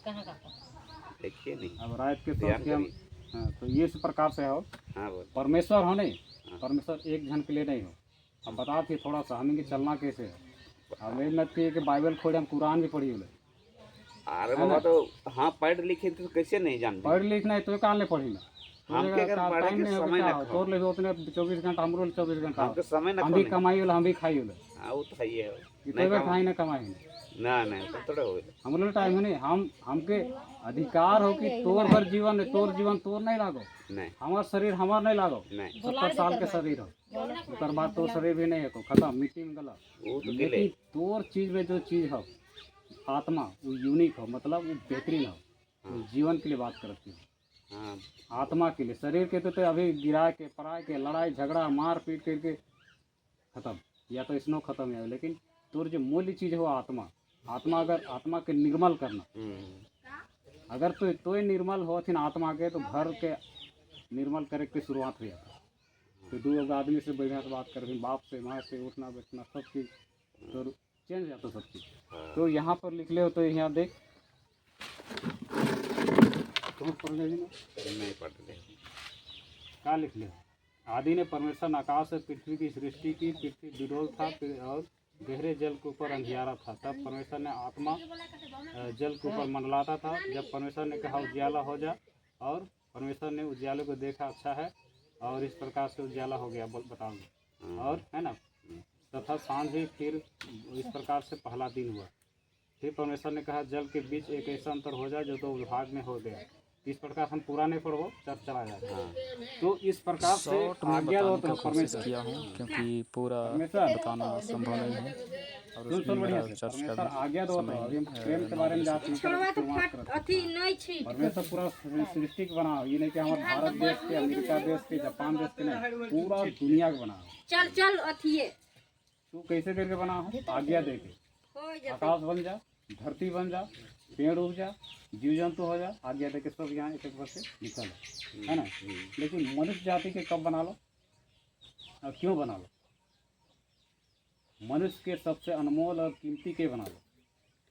S3: देखिए नहीं
S1: कि अब रात के
S3: ध्यान
S1: सोच के हम, हाँ, तो ये इस प्रकार से हो,
S3: हाँ बोल
S1: परमेश्वर हो नहीं, परमेश्वर एक जन के लिए नहीं हो। अब बता थी थोड़ा सा हमें कि चलना कैसे है, अब ये मत कि बाइबल खोले हम कुरान भी पढ़ी बोले,
S3: अरे बाबा तो हाँ पढ़ लिखे तो कैसे नहीं जान
S1: पढ़ लिखना है तो कान ले पढ़ी ना,
S3: हमके अगर पढ़े के समय ना खो
S1: तोर ले उतने 24 घंटा हमरो 24 घंटा
S3: हमके समय ना
S1: हम भी
S3: खो
S1: कमाई होला, हम भी खाई होला,
S3: हाँ वो तो है ही है
S1: इतने खाई ना कमाई
S3: ना नहीं तो थोड़े हो
S1: हम लोग टाइम नहीं, हम हमके अधिकार हो कि तोर भर जीवन है, तोर जीवन तोर नहीं लागो,
S3: नहीं
S1: हमार शरीर हमार नहीं लागो,
S3: नहीं
S1: 70 साल के शरीर हो, उसके बाद तो शरीर भी नहीं है, खत्म मिट्टी में गला।
S3: वो तो
S1: लेकिन
S3: दिले
S1: तोर चीज में जो चीज हो आत्मा वो यूनिक हो, मतलब वो बेहतरीन हो, तो जीवन के लिए बात करती हो,
S3: हाँ
S1: आत्मा के लिए। शरीर के तो अभी गिरा के पराए के लड़ाई झगड़ा मार पीट करके खत्म, या तो स्नो खत्म है, लेकिन तोर जो मूल्य चीज हो आत्मा, आत्मा अगर आत्मा के निर्मल करना, अगर तो निर्मल होथिन आत्मा के तो घर के निर्मल करे के शुरुआत हो जाता। तो दो आदमी से बढ़िया से बात करते, बाप से माँ से उठना बैठना सब चीज़ तो चेंज जाता सब चीज़। तो यहाँ पर लिख ले हो तो यहाँ देख तुम पढ़ ले
S3: नहीं पढ़ते
S1: क्या लिख ले। आदि ने परमेश्वर ने आकाश से पृथ्वी की सृष्टि की। पृथ्वी विरोध था और गहरे जल के ऊपर अंधियारा था। तब परमेश्वर ने आत्मा जल के ऊपर मंडलाता था। जब परमेश्वर ने कहा उजियाला हो जा, और परमेश्वर ने उजियाले को देखा अच्छा है, और इस प्रकार से उजियाला हो गया। बताओगे और है ना। तथा सांझ ही फिर इस प्रकार से पहला दिन हुआ। फिर परमेश्वर ने कहा जल के बीच एक ऐसा अंतर हो जाए जो दो विभाग में हो गया। इस प्रकार हम पूरा नहीं पढ़ो चला जाए। तो इस प्रकार से आज्ञा दो तो परमेश्वर
S2: किया हूँ क्योंकि पूरा
S1: परमेश्वर
S2: बताना संभव नहीं है। और
S1: सुन
S2: उसमें
S1: बढ़िया
S2: मेरा
S1: से
S2: चर्च का
S1: परमेश्वर
S2: भी
S1: आज्ञा दो तो अभी हम प्रेम के बारे में बात नहीं करते। परमेश्वर पूरा सृष्टि के बनाओ, ये नहीं कि हमारे भारत देश के, अमेरिका देश के, जापान देश के नहीं, पूरा दुनिया के बनाओ।
S4: चल अथिए
S1: तू कैसे करके बना हो? आज्ञा दे के आकाश बन जा, धरती बन जा, पेड़ उग जा, जीव जंतु हो जा, आज्ञा दे के सब यहाँ एक एक वर्ष से लिखा है ना। लेकिन मनुष्य जाति के कब बना लो और क्यों बना लो? मनुष्य के सबसे अनमोल और कीमती के बना लो,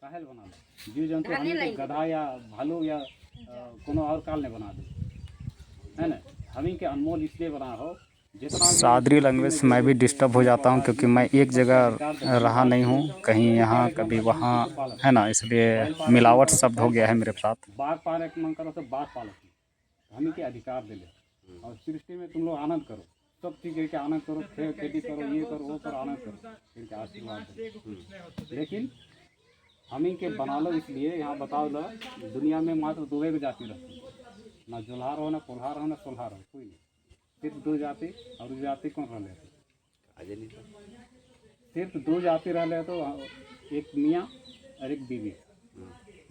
S1: काहेल बना लो। जीव जंतु हम गधा या भालू या कोनो और काल ने बना दो, है ना। हमी के अनमोल इसलिए बना हो जितना
S2: सादरी लैंग्वेज से मैं भी डिस्टर्ब हो जाता हूँ क्योंकि मैं एक जगह रहा नहीं हूँ, कहीं यहाँ कभी वहाँ, है ना। इसलिए मिलावट शब्द हो गया है मेरे साथ।
S1: बाघ पाले के मन करो तो बाघ पालो, हमी के अधिकार दे ले। और सृष्टि में तुम लोग आनंद करो, सब चीज़ के आनंद करो, खेती करो, ये करो वो करो, आनंद करो, इनके आशीर्वाद दो। लेकिन हम के बना लो इसलिए यहाँ बताओ लो, दुनिया में मात्र दो एक जाति रहती है, ना जोल्हार हो, ना कोल्हार हो, ना सोल्हार हो, कोई नहीं। सिर्फ दो जाति, और उस जाति कौन रह लेते? सिर्फ दो जाति रह ले, तो एक मियाँ और एक बीवी,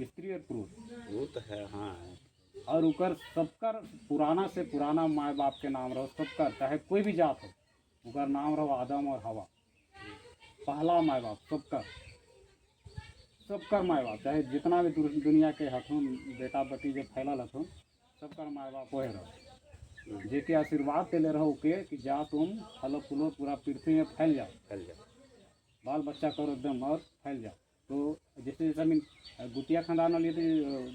S1: स्त्री और पुरुष,
S3: वो तो है। हाँ,
S1: और उकर सबकर पुराना से पुराना माँ बाप के नाम रहो, सबकर, चाहे कोई भी जात हो, उकर नाम रहो आदम और हवा। पहला माँ बाप सबकर माँ बाप, चाहे जितना भी दुनिया के हथुन बेटा बेटी जो फैलल हथुन, सबकर माँ बाप वही रहो। जेके आशीर्वाद देले रहो के कि जा तुम फलो फूलो पूरा पृथ्वी में फैल जाओ, बाल बच्चा करो एकदम और फैल जाओ। तो जैसे जमीन गुटिया खंडान वाली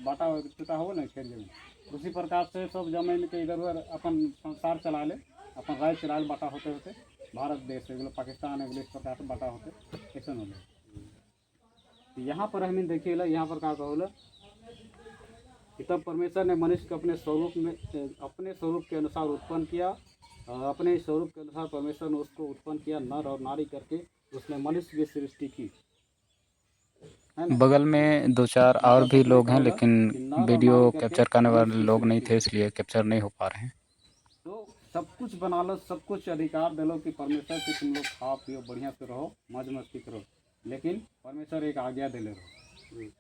S1: बाटा छुटा हो ना खेल जमीन, उसी प्रकार से सब जमीन के इधर उधर अपन संसार चला ले, अपन राज्य चला ले, बाटा होते होते भारत देश है, पाकिस्तान है, इस प्रकार से बाटा होते ऐसा हो गया। यहाँ पर हमें देखिए यहाँ पर क्या कहो कि तब परमेश्वर ने मनुष्य को अपने स्वरूप के अनुसार उत्पन्न किया। अपने स्वरूप के अनुसार परमेश्वर ने उसको उत्पन्न किया, नर और नारी करके उसने मनुष्य की सृष्टि की।
S2: बगल में दो चार और भी लोग हैं, लेकिन वीडियो कैप्चर करने वाले लोग नहीं थे, इसलिए कैप्चर नहीं हो पा रहे हैं।
S1: तो सब कुछ बना लो, सब कुछ अधिकार दे लो कि परमेश्वर से तुम लोग खाओ पियो, बढ़िया से रहो, मौज मस्ती करो। लेकिन परमेश्वर एक आज्ञा दे ले रहो,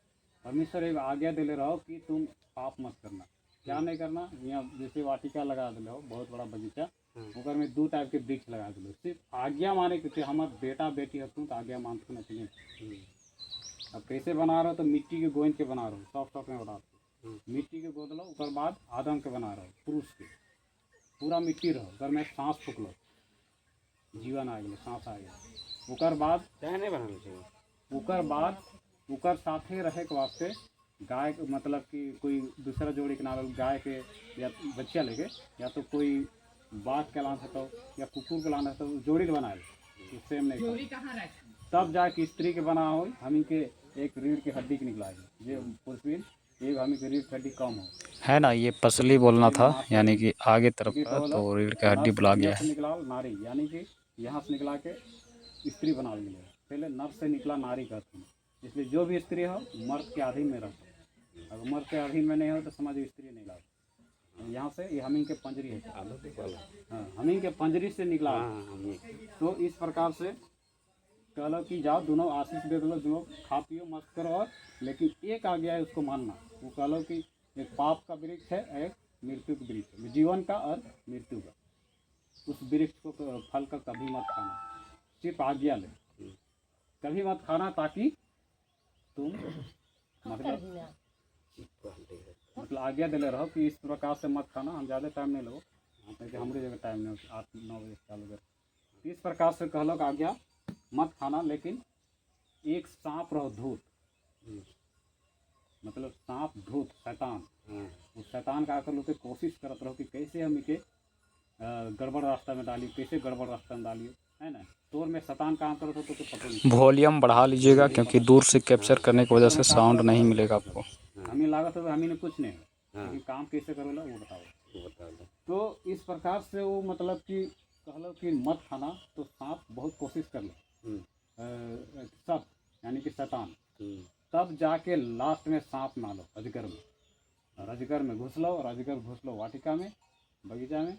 S1: परमेश्वर एक आज्ञा दे ले रहो कि तुम पाप मत करना। क्या नहीं करना? यहाँ जैसे वाटिका लगा दे हो, बहुत बड़ा बगीचा, उधर में दो टाइप के वृक्ष लगा दे, सिर्फ आज्ञा माने कि हमारे बेटा बेटी हथुन तो आज्ञा मानते ना चाहिए। अब कैसे बना रहे हो? तो मिट्टी के गोंद के बना रहे हो, सॉफ्ट में बना रहे हो, मिट्टी के गोद लो, उसके बाद आदम के बना रहे हो, पुरुष के पूरा मिट्टी रहो, अगर मैं सांस फूक लो, जीवन आ गया, सांस आ गया। उकर बाद
S3: नहीं बनाना चाहिए।
S1: उकर बाद उकर साथे रहे के वास्ते गाय, मतलब कि कोई दूसरा जोड़ी के नाम गाय के या बच्चा लेके, या तो कोई बाघ के लाना था या कुकुर के लाना था, जोड़ी के बनाए, सेम नहीं तब जाके स्त्री के बना हो। हम के एक रीढ़ की हड्डी की निकलाएगी, ये पुरुष एक हमी की रीढ़ की हड्डी कम हो, है
S2: ना। ये पसली बोलना था, यानी कि आगे तरफ का, तो रीढ़ की हड्डी बुला गया है।
S1: निकला नारी, यानी कि यहाँ से निकला के स्त्री बना दिया। पहले नर से निकला नारी कहते हैं, इसलिए जो भी स्त्री हो मर्द के अधीन में रहता है। अगर मर्द के अधीन में नहीं हो तो समाज स्त्री नहीं लाता। यहाँ से ये हमिंग के पंजरी है, हाँ, हमिंग के पंजरी से निकला। तो इस प्रकार से कह लो कि जाओ दोनों आशीष दे दो, दोनों खा पियो मस्त करो, और लेकिन एक आ गया है उसको मानना। वो कह लो कि एक पाप का वृक्ष है, एक मृत्यु का वृक्ष है, जीवन का और मृत्यु का। उस वृक्ष को फल का कभी मत खाना, सिर्फ आज्ञा ले, कभी मत खाना, ताकि तुम मतलब मतलब आज्ञा दिले रहो कि इस प्रकार से मत खाना, हम ज़्यादा टाइम नहीं लो, क्योंकि हमारी जगह टाइम नहीं हो 8-9 बजे चालू कर। इस प्रकार से कहलो आज्ञा मत खाना, लेकिन एक सांप रहो धूत, मतलब सांप धूत शैतान, उस शैतान का आकर लोग कोशिश करते रहो कि कैसे हम इके गड़बड़ रास्ता में डालिए, कैसे गड़बड़ रास्ता में डालिए, है ना। शोर में शैतान काम करते तो पता नहीं।
S2: वॉल्यूम बढ़ा लीजिएगा क्योंकि दूर से कैप्चर करने की वजह से साउंड नहीं मिलेगा आपको।
S1: हमें लागत है हमें कुछ नहीं, लेकिन काम कैसे करोला वो बताओ। तो इस प्रकार से वो मतलब कि कहलो कि मत खाना, तो सांप बहुत कोशिश कर लो सब, यानी कि शैतान, तब जाके लास्ट में सांप ना लो, अजगर में घुस लो, और अजगर घुस लो वाटिका में, बगीचा में।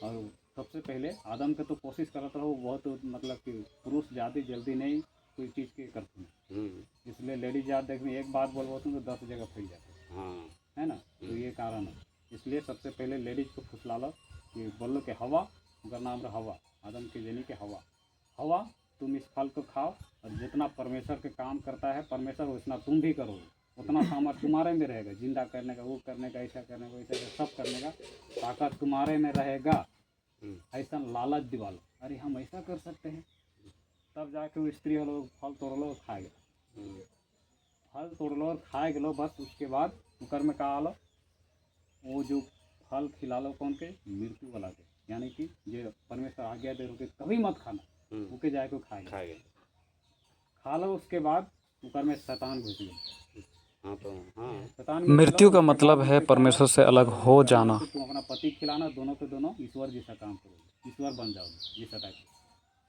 S1: और सबसे पहले आदम के तो कोशिश करता रहो, बहुत मतलब कि पुरुष ज़्यादा जल्दी नहीं कोई चीज़ के करते हैं, इसलिए लेडीज ज़्यादा देखने एक बात बोलते हैं तो 10 जगह फैल जाते हैं, है ना। तो ये कारण है, इसलिए सबसे पहले लेडीज को फुसला लो कि बोलो कि हवा, उनका नाम रहा हवा, आदम के जनी के हवा तुम इस फल को खाओ, और जितना परमेश्वर के काम करता है परमेश्वर उतना तुम भी करोगे, उतना सामर्थ तुम्हारे में रहेगा, जिंदा करने का, वो करने का, ऐसा करने का, वैसा सब करने का ताकत तुम्हारे में रहेगा। ऐसा लालच दिवा लो, अरे हम ऐसा कर सकते हैं, तब जाके वो स्त्री हो लो फल तोड़ लो खाएगा, फल तोड़ लो और खाए लो, बस उसके बाद कुकर में कहा लो, वो जो फल खिला लो कौन के, मृत्यु वाला के, यानी कि जो परमेश्वर आज्ञा दे रोके कभी मत खाना, उनके जाके खाएगा, खा लो। उसके बाद कुकर में शैतान घुस गया। शैतान
S2: मृत्यु का मतलब है परमेश्वर से अलग हो जाना।
S1: तुम अपना पति खिलाना, दोनों के दोनों ईश्वर जैसा काम करोगे, ईश्वर बन जाओगे जैसा टाइप।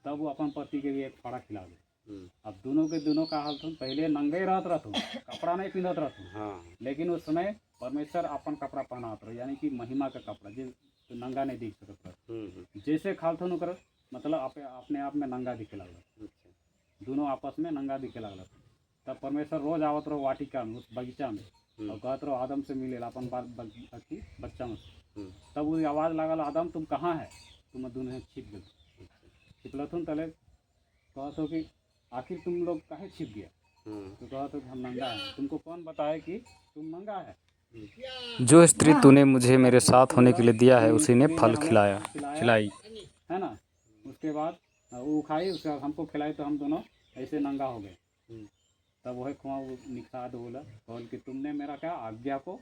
S1: तब वो अपन पति के भी एक फाड़ा खिला दे। अब दोनों के दोनों का हाल तुम पहले नंगे ही रहत रहते, कपड़ा नहीं पहनत रहते, लेकिन उस समय परमेश्वर अपन कपड़ा पहनात रहो, यानी कि महिमा का कपड़ा, जो तो नंगा नहीं दिख सकता रहो। जैसे खालथन ओकर मतलब अपने आप में नंगा दिखे लगल, दोनों आपस में नंगा दिखे लगल। तब परमेश्वर रोज आवत रहो वाटिका में, उस बगीचा में, और कहत रहो आदम से मिले अपन बच्चा में। तब वो आवाज़ लागल, आदम तुम कहाँ है, तुम दोनों छिप गए, छिपलथुन तले कहत हो कि आखिर तुम लोग काहे छिप गया, तो कहत हो कि हम नंगा है, तुमको कौन बताए कि तुम नंगा है।
S2: जो स्त्री तूने मुझे मेरे साथ होने के लिए दिया है उसी ने फल खिलाई,
S1: है ना। उसके बाद वो खाई, उसके बाद हमको खिलाई, तो हम दोनों ऐसे नंगा हो गए। तब वही खुआ निखाद बोला, बोल कि तुमने मेरा क्या आज्ञा को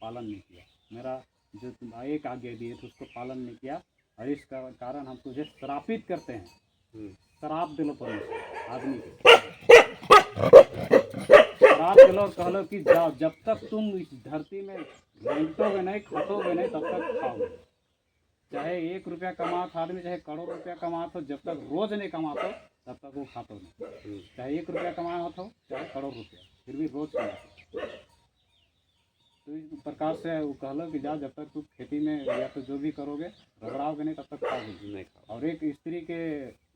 S1: पालन नहीं किया, मेरा जो तुम एक आज्ञा दिए थे उसको पालन नहीं किया, और इस कारण हम तुझे श्रापित करते हैं। शराप दिलो परमेश्वर आदमी के, शराप दिलो, कहलो कि जाओ जब तक तुम इस धरती में रेंगटोगे नहीं, खटोगे नहीं, तब तक खाओगे। चाहे 1 रुपया कमात आदमी, चाहे करोड़ रुपया कमात हो, जब तक रोज नहीं कमाते हो तब तक वो खाते नहीं। चाहे 1 रुपया कमात हो, चाहे करोड़ रुपया, फिर भी रोज कमाते। तो इस प्रकार से वो कहलो कि जाओ जब तक तुम खेती में या तो जो भी करोगे रगड़ाओगे नहीं, तब तक खाओगे नहीं। और एक स्त्री के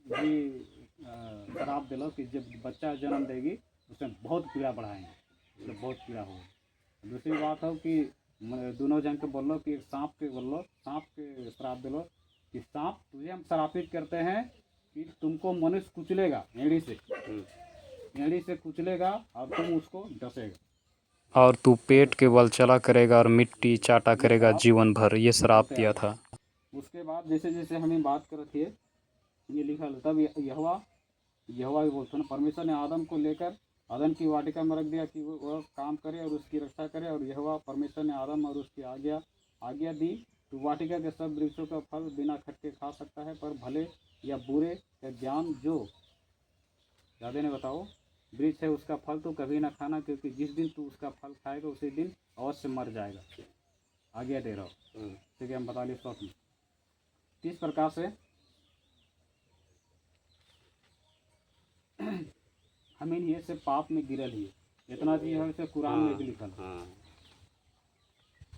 S1: भी शराब दिलो कि जब बच्चा जन्म देगी उसमें बहुत पीड़ा बढ़ाएंगे, मतलब बहुत पीड़ा होगी। दूसरी बात हो कि दोनों जन के बोलो कि सांप के बोलो, सांप के श्राप दिलो कि सांप तुझे हम श्रापित करते हैं कि तुमको मनुष्य कुचलेगा, एड़ी से कुचलेगा, और तुम उसको डसेगा,
S2: और तू पेट के बल चला करेगा और मिट्टी चाटा करेगा जीवन भर, ये श्राप दिया था।
S1: उसके बाद जैसे जैसे हमें बात कर रही है ये लिखा, तब यहोवा भी बोलते हैं, परमेश्वर ने आदम को लेकर आदम की वाटिका में रख दिया कि वह काम करे और उसकी रक्षा करे। और यहोवा परमेश्वर ने आदम और उसकी आज्ञा दी, तो वाटिका के सब वृक्षों का फल बिना खटके खा सकता है, पर भले या बुरे का ज्ञान जो ज़्यादा ने बताओ वृक्ष है उसका फल तो कभी ना खाना, क्योंकि जिस दिन तू उसका फल खाएगा उसी दिन अवश्य मर जाएगा। आज्ञा दे रहा हूँ, ठीक है, हम बता लिए श्लोक में। इस प्रकार से हमें ये से पाप में गिरल ही इतना चीज़ है, इसे कुरान में भी लिखल।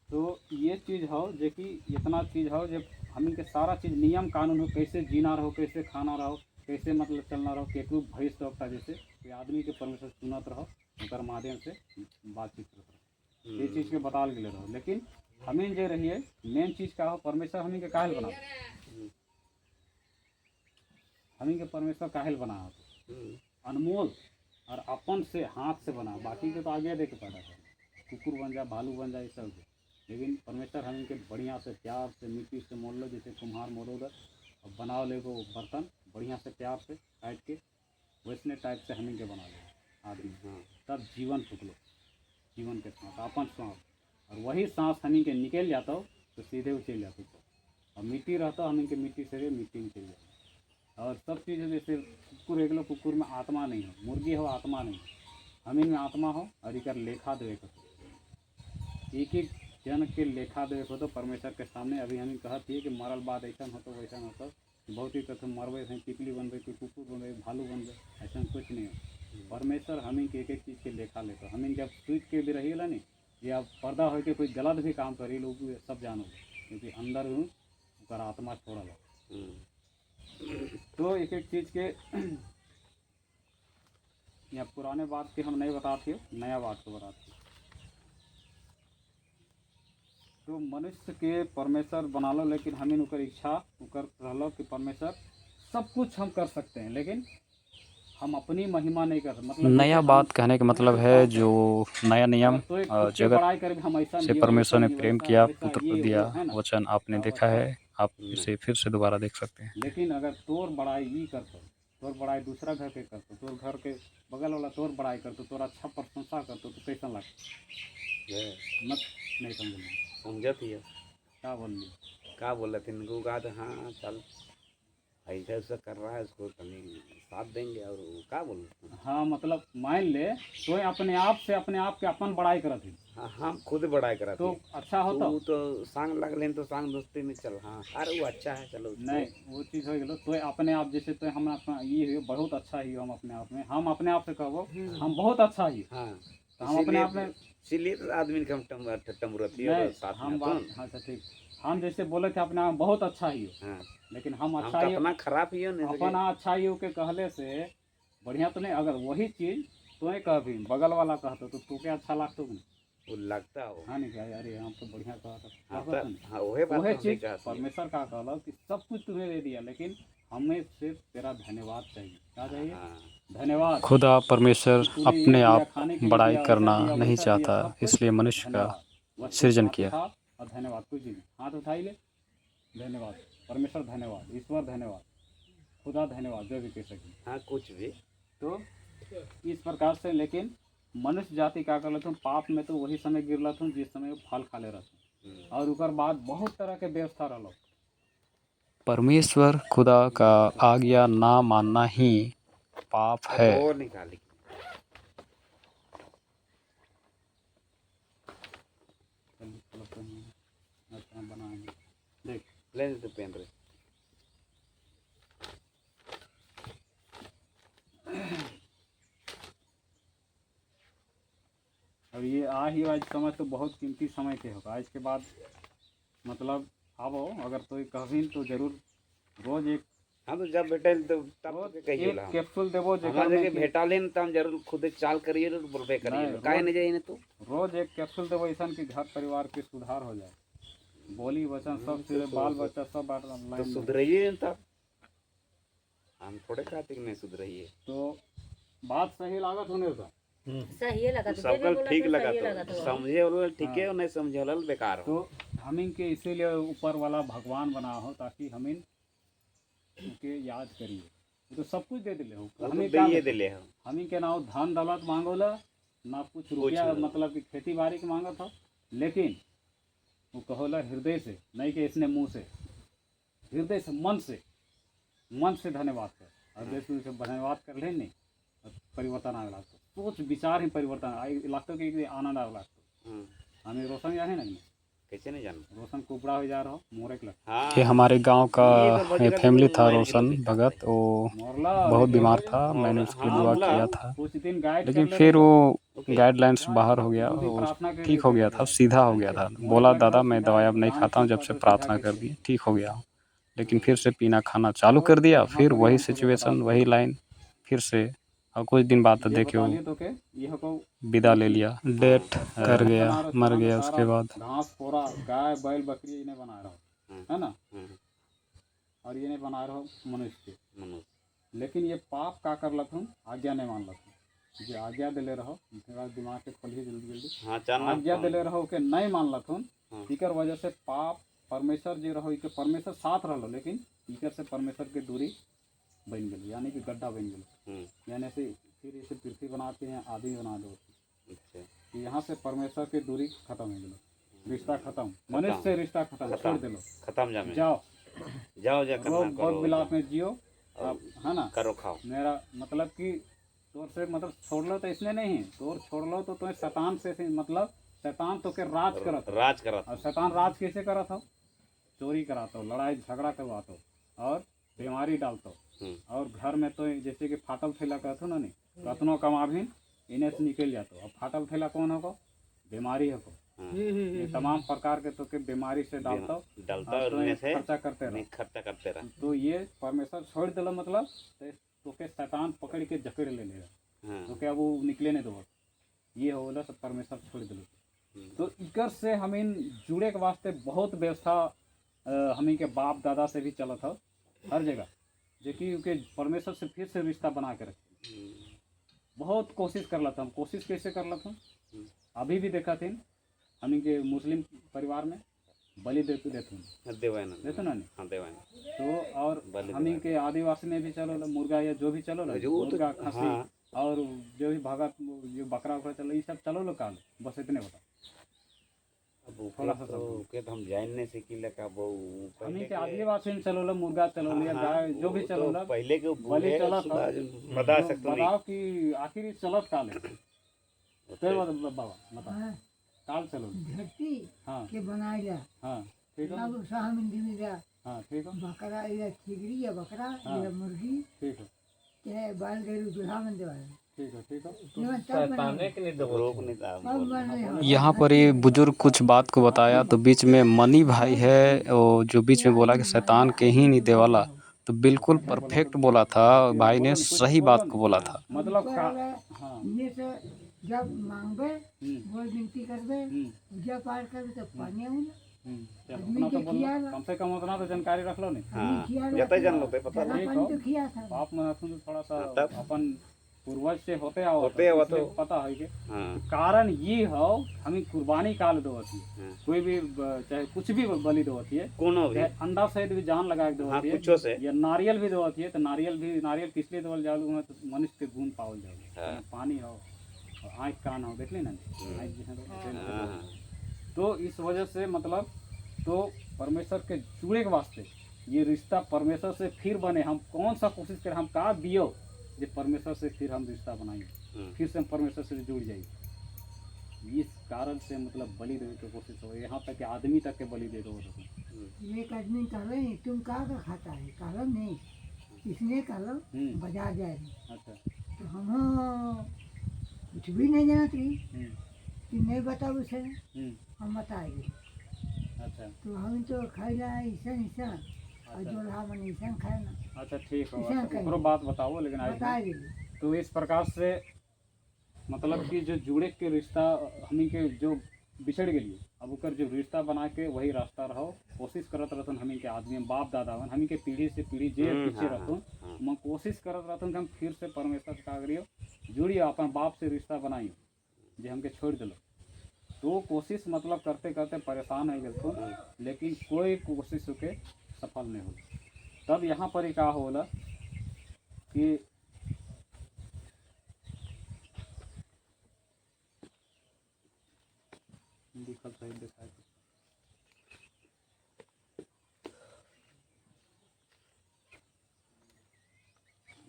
S1: तो ये चीज़ हो जो कि इतना चीज़ हो जब हमें के सारा चीज़ नियम कानून हो, कैसे जीना रहो, कैसे खाना रहो, कैसे मतलब चलना रहो, केकू भैंस रखता जैसे कि आदमी के परमेश्वर सुनत रहो, उनकर माध्यम से बातचीत करते रहो, ये चीज़ के बताल के ले रहो। लेकिन हमें जो रहिए मेन चीज़ का हो, परमेश्वर हमें के काहेल बना, हमें के परमेश्वर काहेल बना अनमोल और अपन से हाथ से बना, बाकी के तो आगे दे के पैदा कर, कुकुर बन जा, भालू बन जा, ये सब लेकिन परमेश्वर हमें के बढ़िया से प्यार से मिट्टी से मोल लो, जैसे कुम्हार मोलो उधर और बनाओ ले वो बर्तन बढ़िया से प्यार से काट के वैसने टाइप से हमें के बना लो आदमी।
S3: हाँ
S1: तब जीवन फूक लो, जीवन के सांस अपन सांस, और वही सांस हमें के निकल जाता हो तो सीधे उछल जाते हो, और मिट्टी रहता हो हमें के मिट्टी से मिट्टी में चल जाता। और सब चीज़ जैसे कुकुर एक लो, कुकुर में आत्मा नहीं हो, मुर्गी हो आत्मा नहीं, हमें में आत्मा हो और एक लेखा देवे को, एक एक जन के लेखा देवे को तो परमेश्वर के सामने। अभी हमें कहती है कि मरल बाद ऐसा होता वैसा होता, बहुत ही कथम मरवे से तितली बन रही, कोई कुकुर बन रही, भालू बन रहे, ऐसा कुछ नहीं हो। परमेश्वर हमें के एक एक चीज़ के लेखा लेकर हमें जब सूझ के भी रही नहीं, या पर्दा हो के कोई गलत भी काम करी लोग सब जानो, क्योंकि अंदर ऊपर आत्मा छोड़ा लो। तो एक एक चीज़ के या पुराने बात के हम नहीं बताते हो, नया बात को बताते हो। तो मनुष्य के परमेश्वर बना लो, लेकिन हमें उनकर इच्छा उकर रहलो कि परमेश्वर सब कुछ हम कर सकते हैं, लेकिन हम अपनी महिमा नहीं कर सकते। मतलब
S2: नया बात कहने का मतलब है जो नया नियम
S1: तो एक
S2: जगत
S1: बड़ाई कर हम ऐसा
S2: से
S1: नहीं,
S2: परमेश्वर ने
S1: वैसा
S2: प्रेम
S1: वैसा
S2: किया,
S1: वैसा
S2: पुत्र
S1: ये
S2: को
S1: वो
S2: दिया,
S1: है ना।
S2: वचन आपने देखा है, आप इसे फिर से दोबारा देख सकते हैं।
S1: लेकिन अगर तोर बड़ाई ये करतो, तोर बड़ाई दूसरा घर के करतो, तोर घर के बगल वाला तोर बड़ाई करतो, तोर अच्छा प्रशंसा करतो, तो कैसा लगता मत नहीं
S3: समझत ही है
S1: क्या बोलिए
S3: क्या बोल रहे थे इनको कहा था हाँ चल ऐसा ऐसा कर रहा है उसको कहीं साथ देंगे और वो क्या बोल रहे थे?
S1: हाँ मतलब मान ले तो अपने आप से अपने आप के अपन बड़ाई करत है
S3: हाँ हम खुद बड़ाई करा
S1: तो अच्छा होता
S3: तू तो सांग लग लेन तो सांग दोस्ती में चल हाँ अरे वो अच्छा है चलो
S1: नहीं वो चीज़ हो गलो तो अपने आप जैसे तो हम अपना ये हो बहुत अच्छा ही हो, हम अपने आप में हम अपने आप से कहो हम बहुत अच्छा ही
S3: हाँ
S1: तो हम अपने आप में
S3: इसीलिए तो आदमी का टमरती है
S1: नहीं
S3: साथ
S1: हम
S3: में
S1: बात हाँ अच्छा ठीक, हम जैसे बोले थे अपने आप में बहुत अच्छा ही हो,
S3: हाँ
S1: लेकिन हम
S3: हम
S1: अच्छा
S3: तो
S1: ही
S3: अपना खराब ही हो नहीं सके
S1: अपना अच्छा ही हो के कहले से बढ़िया तो नहीं। अगर वही चीज़ तो कह भी बगल वाला कहते तो क्या अच्छा लगता नहीं,
S3: वो लगता हो
S1: हाँ नहीं क्या अरे हम तो बढ़िया कहा
S3: हाँ
S1: था
S3: तो हाँ वही बात
S1: वही
S3: तो
S1: चीज़
S3: हमने कहा
S1: परमेश्वर का कहला कि सब कुछ तुम्हें दे दिया, लेकिन हमें सिर्फ तेरा धन्यवाद चाहिए। क्या चाहिए?
S3: हाँ
S1: धन्यवाद।
S2: खुदा परमेश्वर
S1: तूने ये
S2: अपने
S1: दिया,
S2: आप
S1: खाने के लिए
S2: बड़ाई
S1: दिया, वैसा
S2: करना
S1: दिया
S2: नहीं
S1: वैसा दिया,
S2: चाहता,
S1: सब कुछ
S2: इसलिए मनुष्य का
S1: धन्यवाद। बस
S2: सृजन
S1: हाथ
S2: किया।
S1: उठा और धन्यवाद, कुछ नहीं, हाथ उठाई ले धन्यवाद, परमेश्वर धन्यवाद, ईश्वर धन्यवाद, खुदा धन्यवाद, जो भी कह सके।
S3: हाँ कुछ भी
S1: तो इस प्रकार से, लेकिन मनुष्य जाति क्या कर लेते पाप में, तो वही समय गिर लेते हूँ जिस समय वो फल खा ले रहते, और ऊपर बाद बहुत तरह के व्यवस्था रहो।
S2: परमेश्वर खुदा का आज्ञा ना मानना ही पाप है।
S3: और निकाली
S1: अच्छा बनाएंगे देख
S3: ले तो पहन रहे
S1: अब ये आ ही आज समय तो बहुत कीमती समय के होगा। आज के बाद मतलब आवो अगर तो कहबी तो जरूर रोज एक
S3: हाँ तो जब बेटे तो तब
S1: रोज
S3: तो कहिए
S1: एक कैप्सूल देवो
S3: हमारे जगह भेटा लेन तो हम जरूर खुद चाल करिए और बोलबे करिए काहे नहीं जाइए तो
S1: रोज एक कैप्सूल देवो ऐसा कि घर परिवार के सुधार हो जाए, बोली वचन सब चीज़, बाल बच्चा सब बात
S3: तो सुधरिए तब हम थोड़े कहते कि नहीं सुधरिए।
S1: तो बात सही लागत होने का
S4: सही लगा तो
S3: सबका ठीक लगा
S4: सही
S3: तो
S4: तो
S3: समझे वाला ठीक है और नहीं समझे वाला बेकार हो।
S1: तो हम इनके इसीलिए ऊपर वाला भगवान बना हो ताकि हम इनके याद करिए। वो तो सब कुछ दे दिले हो, हमें क्या
S3: दे दिले हो
S1: हम के ना धन दौलत मांगोला ना कुछ रुपया, मतलब कि खेती बाड़ी के मांगा था, लेकिन वो कहोला हृदय से, नहीं कि इसने मुंह से, हृदय से, मन से धन्यवाद कर, और जैसे उसे धन्यवाद कर ले नहीं परिवर्तन आने लगता, सोच विचार ही परिवर्तन लगता कि आनंद आने लगता। हमें रोशन जाने ना
S3: कैसे नहीं जान
S1: रोशन कुबड़ा हो जा रहा हो मोरे के
S3: हाँ
S2: ये हमारे गांव का फैमिली था रोशन भगत, वो
S1: मोरला
S2: बहुत बीमार था, मैंने उसकी दुआ किया था,
S1: कुछ दिन गाइड
S2: लेकिन फिर वो गाइडलाइंस बाहर हो गया, वो ठीक हो गया था, सीधा हो गया था। बोला दादा मैं दवाई अब नहीं खाता हूँ, जब से प्रार्थना कर दी ठीक हो गया, लेकिन फिर से पीना खाना चालू कर दिया, फिर वही सिचुएशन वही लाइन फिर से, और कुछ दिन बाद तो देखियो विदा ले लिया, डेथ कर गया, मर गया। उसके बाद
S1: घास पोरा गाय बैल बकरी इन्हें बना रहा है ना, और ये नहीं बना रहा मनुष्य के, लेकिन ये पाप का कर लथुन आज्ञा नहीं मान लथुन, जो आज्ञा दिले रहो दिमाग के खोलिए जल्दी जल्दी, आज्ञा दिले रहो के नहीं मान लथुन
S3: हाँ।
S1: इकर वजह से पाप परमेश्वर जो रहो इके परमेश्वर साथ रहो, लेकिन इकर से परमेश्वर के दूरी बन गई, यानी कि गड्ढा बन गई। यानी से फिर इसे पृथ्वी बनाते हैं, आदमी बना दो।
S3: अच्छा,
S1: कि यहाँ से परमेश्वर की दूरी खत्म हो गई, रिश्ता खत्म, मनुष्य से रिश्ता खत्म, छोड़ दे लो,
S3: खत्म जामे
S1: जाओ
S3: जाओ जा करना
S1: रोग भोग
S3: करो,
S1: विलाप में जियो आप, है ना।
S3: करो खाओ।
S1: मेरा मतलब कि तोर से मतलब छोड़ लो तो इसने नहीं, तोर छोड़ लो तो तुम्हें शैतान से मतलब शैतान तो के राज करत हो।
S3: राज करा
S1: और शैतान राज कैसे करत हो? चोरी कराता हो, लड़ाई झगड़ा करवाता हो और बीमारी डालता हो। और घर में तो जैसे कि फाटल थैला कहते हो ना, नहीं कतनो कमाभिन इन्हें से निकल जाते हो। अब फाटल थैला कौन होगा? बीमारी होगा। ये तमाम प्रकार के तो के बीमारी से डालता हो, और तो खर्चा करते रहो। तो ये परमेश्वर छोड़ दिला मतलब तो के शैतान पकड़ के जकड़ ले लेगा, तो क्या वो निकले नहीं दो, ये होला सब परमेश्वर छोड़ दिलो। तो इकर से हमें जुड़े के वास्ते बहुत व्यवस्था हमें के बाप दादा से भी चला था हर जगह, जो कि परमेश्वर से फिर से रिश्ता बना के रखे। बहुत कोशिश कर ला था हम। कोशिश कैसे कर ला था? अभी भी देखा थे हम के मुस्लिम परिवार में बलि देते ना नहीं। तो और हम के आदिवासी में भी चलो मुर्गा या जो भी चलो ना, मुर्गा खसी और जो भी भगत जो बकरा उकरा चलो, ये सब चलो लो काल, बस इतने बता।
S3: थोड़ा सा तो हम जान नहीं सकीले का वो
S1: हम के आदिवासी में चलो लो, मुर्गा चलो लो, गाय जो भी चलो लो,
S3: पहले के
S1: बलि चला था।
S3: बता सकते
S1: बताओ कि आखिर चलत काल है बाबा, बताओ काल चलो
S4: धरती
S1: हाँ
S4: के बनाइला।
S1: हाँ ठीक है,
S4: अब साहमिन मिला
S1: हाँ ठीक है,
S4: बकरा या खिगरी या बकरा या मुर्गी
S1: ठीक है,
S4: के बाल गरू दुल्हा मन देवाला।
S1: ठीक है, ठीक है।
S2: यहाँ पर ये बुजुर्ग कुछ बात को बताया, तो बीच में मनी भाई है वो जो बीच में बोला कि शैतान के ही नहीं देवाला, तो बिल्कुल परफेक्ट बोला था भाई ने, सही बात को बोला था।
S1: मतलब हाँ
S4: जब मांगबे बोल विनती करबे, पूजा पाठ करबे तो पानी
S1: उतना तो बोलो, कम से कम उतना तो जानकारी रख लो नहीं।
S3: जते जान लो पता
S1: बाप में तो थोड़ा सा अपन पूर्वज से होते आओ
S3: तो
S1: पता है कि कारण ये हो हमें कुर्बानी काल दो होती है, कोई भी चाहे कुछ भी बलि दो होती है,
S3: कोनो भी
S1: अंडा सहित भी जान लगा के दो होती है,
S3: कुछो से
S1: या नारियल भी दो होती है। तो नारियल किस लिए दो जाओ तो मनुष्य के गुण पावल जाओ, पानी हो आँख कान हो, देख ली ना तो इस वजह से मतलब तो परमेश्वर के जुड़े के वास्ते ये रिश्ता परमेश्वर से फिर बने। हम कौन सा कोशिश करें, हम का दियो जो परमेश्वर से फिर हम रिश्ता बनाएंगे, फिर से हम परमेश्वर से जुड़ जाएंगे। इस कारण से मतलब बलि देने की कोशिश हो, यहाँ तक कि आदमी तक के बलि दे दो।
S4: एक आदमी कहले तुम का खाता है, कहलो नहीं इसने कहलो बाजार जाए। अच्छा तो हम कुछ भी नहीं जानती कि नहीं बताओ उसे, हम बताएंगे।
S1: अच्छा तो
S4: हम तो खाइला ऐसा और जो रहा मन ऐसा खाना।
S1: अच्छा ठीक है, बात बताओ लेकिन आज तो इस प्रकार से मतलब कि जो जुड़े के रिश्ता हमी के जो बिछड़ गई, अब उकर जो रिश्ता बना के वही रास्ता रहो, कोशिश करत रहतन हमी के आदमी बाप दादा हमी के पीढ़ी से पीढ़ी जे पीछे रहतन, मैं कोशिश करत रहतन कि हम फिर से परमेश्वर से का करियो जुड़ियो, अपन बाप से रिश्ता बनाइयो जो हमके छोड़ दिलो। तो कोशिश मतलब करते करते परेशान हो गए, लेकिन कोई कोशिश के सफल नहीं हो। तब यहाँ पर ही का होला कि दिखल सही दिखाई